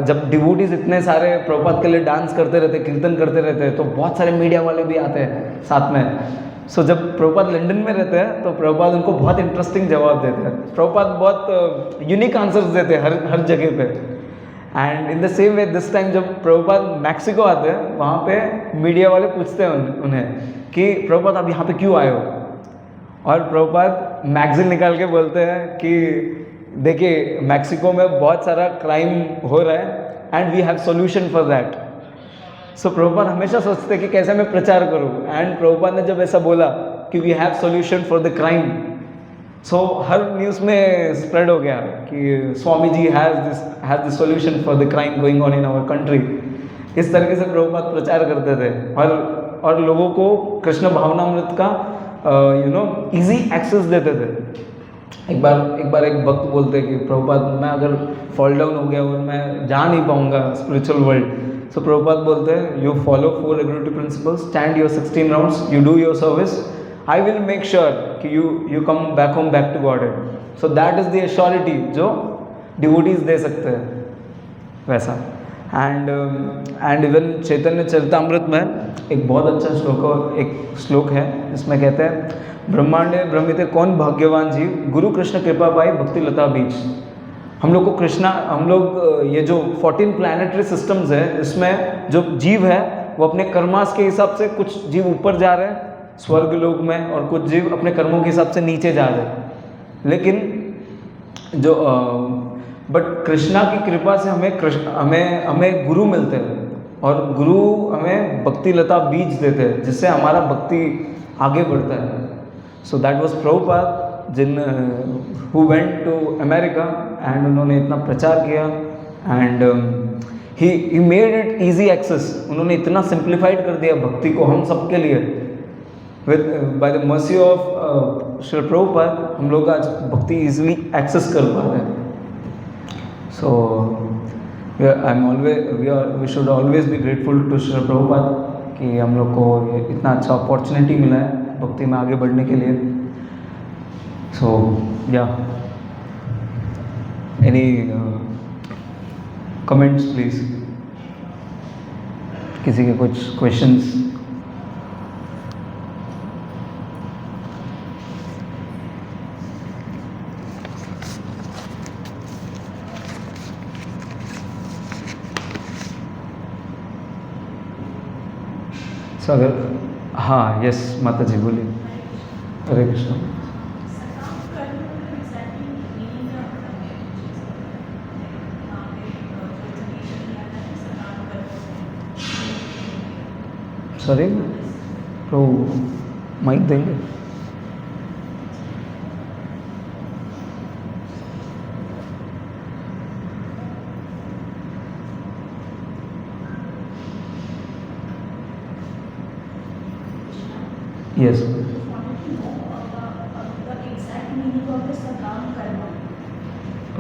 जब डिवोटीज इतने सारे प्रभुपाद के लिए डांस करते रहते, कीर्तन करते रहते हैं, तो बहुत सारे मीडिया वाले भी आते हैं साथ में। सो जब प्रभुपाद लंदन में रहते हैं तो प्रभुपाद उनको बहुत इंटरेस्टिंग जवाब देते हैं। प्रभुपाद बहुत यूनिक आंसर्स देते हैं हर जगह पे। And in the same way this time जब प्रभुपाद मैक्सिको आते हैं, वहाँ पे मीडिया वाले पूछते हैं उन्हें कि प्रभुपाद आप यहाँ पे क्यों आए हो? और प्रभुपाद मैगजीन निकाल के बोलते हैं कि देखिए मैक्सिको में बहुत सारा क्राइम हो रहा है and we have solution for that. So Prabhupada हमेशा सोचते हैं कि कैसे मैं प्रचार करूं। एंड प्रभुपाद ने जब ऐसा बोला कि we have solution for the crime, so हर न्यूज़ में स्प्रेड हो गया कि Swami ji has this solution for the crime going on in our country. इस तरीके से प्रभुपाद प्रचार करते थे और लोगों को कृष्ण भावनामृत का इजी एक्सेस देते थे। एक बार एक भक्त बोलते कि प्रभुपाद मैं अगर फॉल डाउन हो गया और मैं जा नहीं पाऊंगा स्पिरिचुअल वर्ल्ड, सो प्रभुपाद बोलते हैं you follow 4 regulatory principles, stand your 16 rounds, you do your service, I will make sure कि you come back home back to God. So that is the assurity जो डिवोटीज दे सकते हैं वैसा। एंड इवन चैतन्य चरितामृत में एक बहुत अच्छा एक श्लोक है, इसमें कहते हैं ब्रह्मांडे ब्रह्मिते कौन भाग्यवान जीव, गुरु कृष्ण कृपा पाई भक्ति लता बीज। हम लोग ये जो 14 प्लानिटरी सिस्टम्स है, इसमें जो जीव है वो अपने कर्मास के हिसाब से, कुछ जीव ऊपर जा रहे हैं स्वर्ग लोक में और कुछ जीव अपने कर्मों के हिसाब से नीचे जा रहे हैं। लेकिन जो बट कृष्णा की कृपा से हमें गुरु मिलते हैं और गुरु हमें भक्ति लता बीज देते हैं, जिससे हमारा भक्ति आगे बढ़ता है। सो दैट वाज प्रभुपाद जिन who went to America and उन्होंने इतना प्रचार किया and he made it easy access. उन्होंने इतना सिंप्लीफाइड कर दिया भक्ति को हम सबके लिए. With by the mercy of Shri Prabhupada हम लोग आज भक्ति इजीली एक्सेस कर पा रहे हैं. So we should always be grateful to Shri Prabhupada कि हम लोग को इतना अच्छा अपॉर्चुनिटी मिला है भक्ति में आगे बढ़ने के लिए. सो या एनी कमेंट्स प्लीज. किसी के कुछ क्वेश्चंस? सो अगर हाँ यस माता जी बोलिए. हरे कृष्ण. सॉरी तो माइक देंगे. Yes.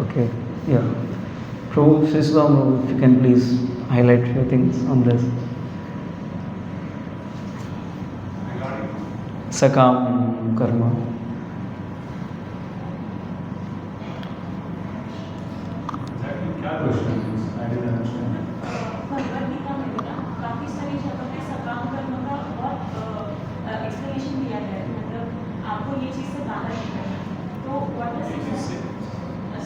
Okay, yeah. Prabhu, Sisram, if you can please highlight few things on this. Sakam karma. Exactly, क्या क्वेश्चन है? I didn't understand. भगवद्गीता में ना काफी सारी जगह पे सकाम कर्म का बहुत एक्सप्लेनेशन दिया गया है. मतलब आपको ये चीज़ से बाहर निकलना है. तो व्हाट इज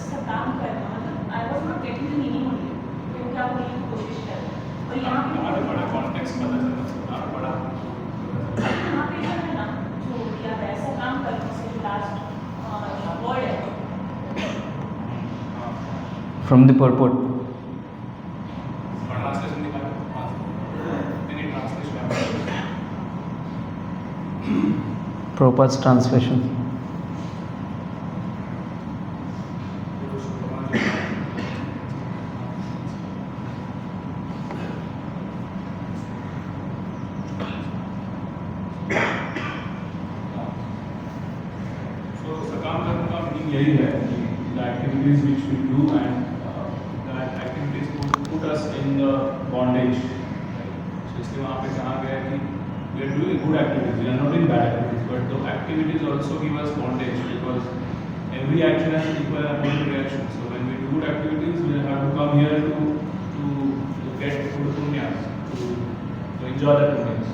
सकाम कर्म? मतलब I was not getting the meaning of it. क्योंकि आप बोलने की कोशिश कर रहे हैं और यहाँ पे बड़ा कॉन्टेक्स्ट पता चलना बड़ा यहाँ पे जो है ना जो दिया गया है सकाम कर्म से जो लास्ट वर्ड है From the purport. ट्रांसलेशन निकालो. नहीं ट्रांसलेशन Prabhupada's translation. So सकाम कर्म का मीनिंग यही है कि the activities which we do and the activities put us in the bondage. So इसलिए वहाँ पे कहा गया कि we are doing good activities, we are not doing bad activities, but the activities also give us bondage because every action has equal and opposite reaction. So when we do good activities, we will have to come here to get good punyas, to enjoy the punyas.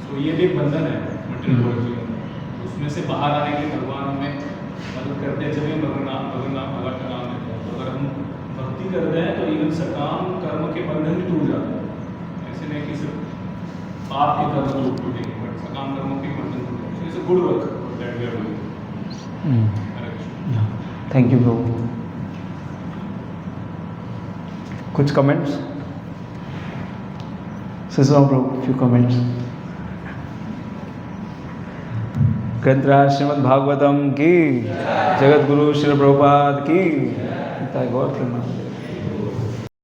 So ये भी एक बंधन है material world जीवन में. उसमें से बाहर आने के लिए भगवान हमें मदद करते हैं. जब हम भगवान का नाम लेते हैं तो अगर हम भक्ति करते हैं तो इवन सकाम कर्म के बंधन भी टूट जाते हैं. ऐसे नहीं कि सिर्फ पाप के कर्म लोग टूटेंगे बट सकाम कर्मों के बंधन टूटेंगे. It's a good work that we are doing. Hare Krishna. Thank you, Prabhu. कुछ comments? Sisram, Prabhu, few comments. ग्रंथराज श्रीमद् भागवतम की, जगत गुरु श्री प्रभुपाद की, गौर प्रेम.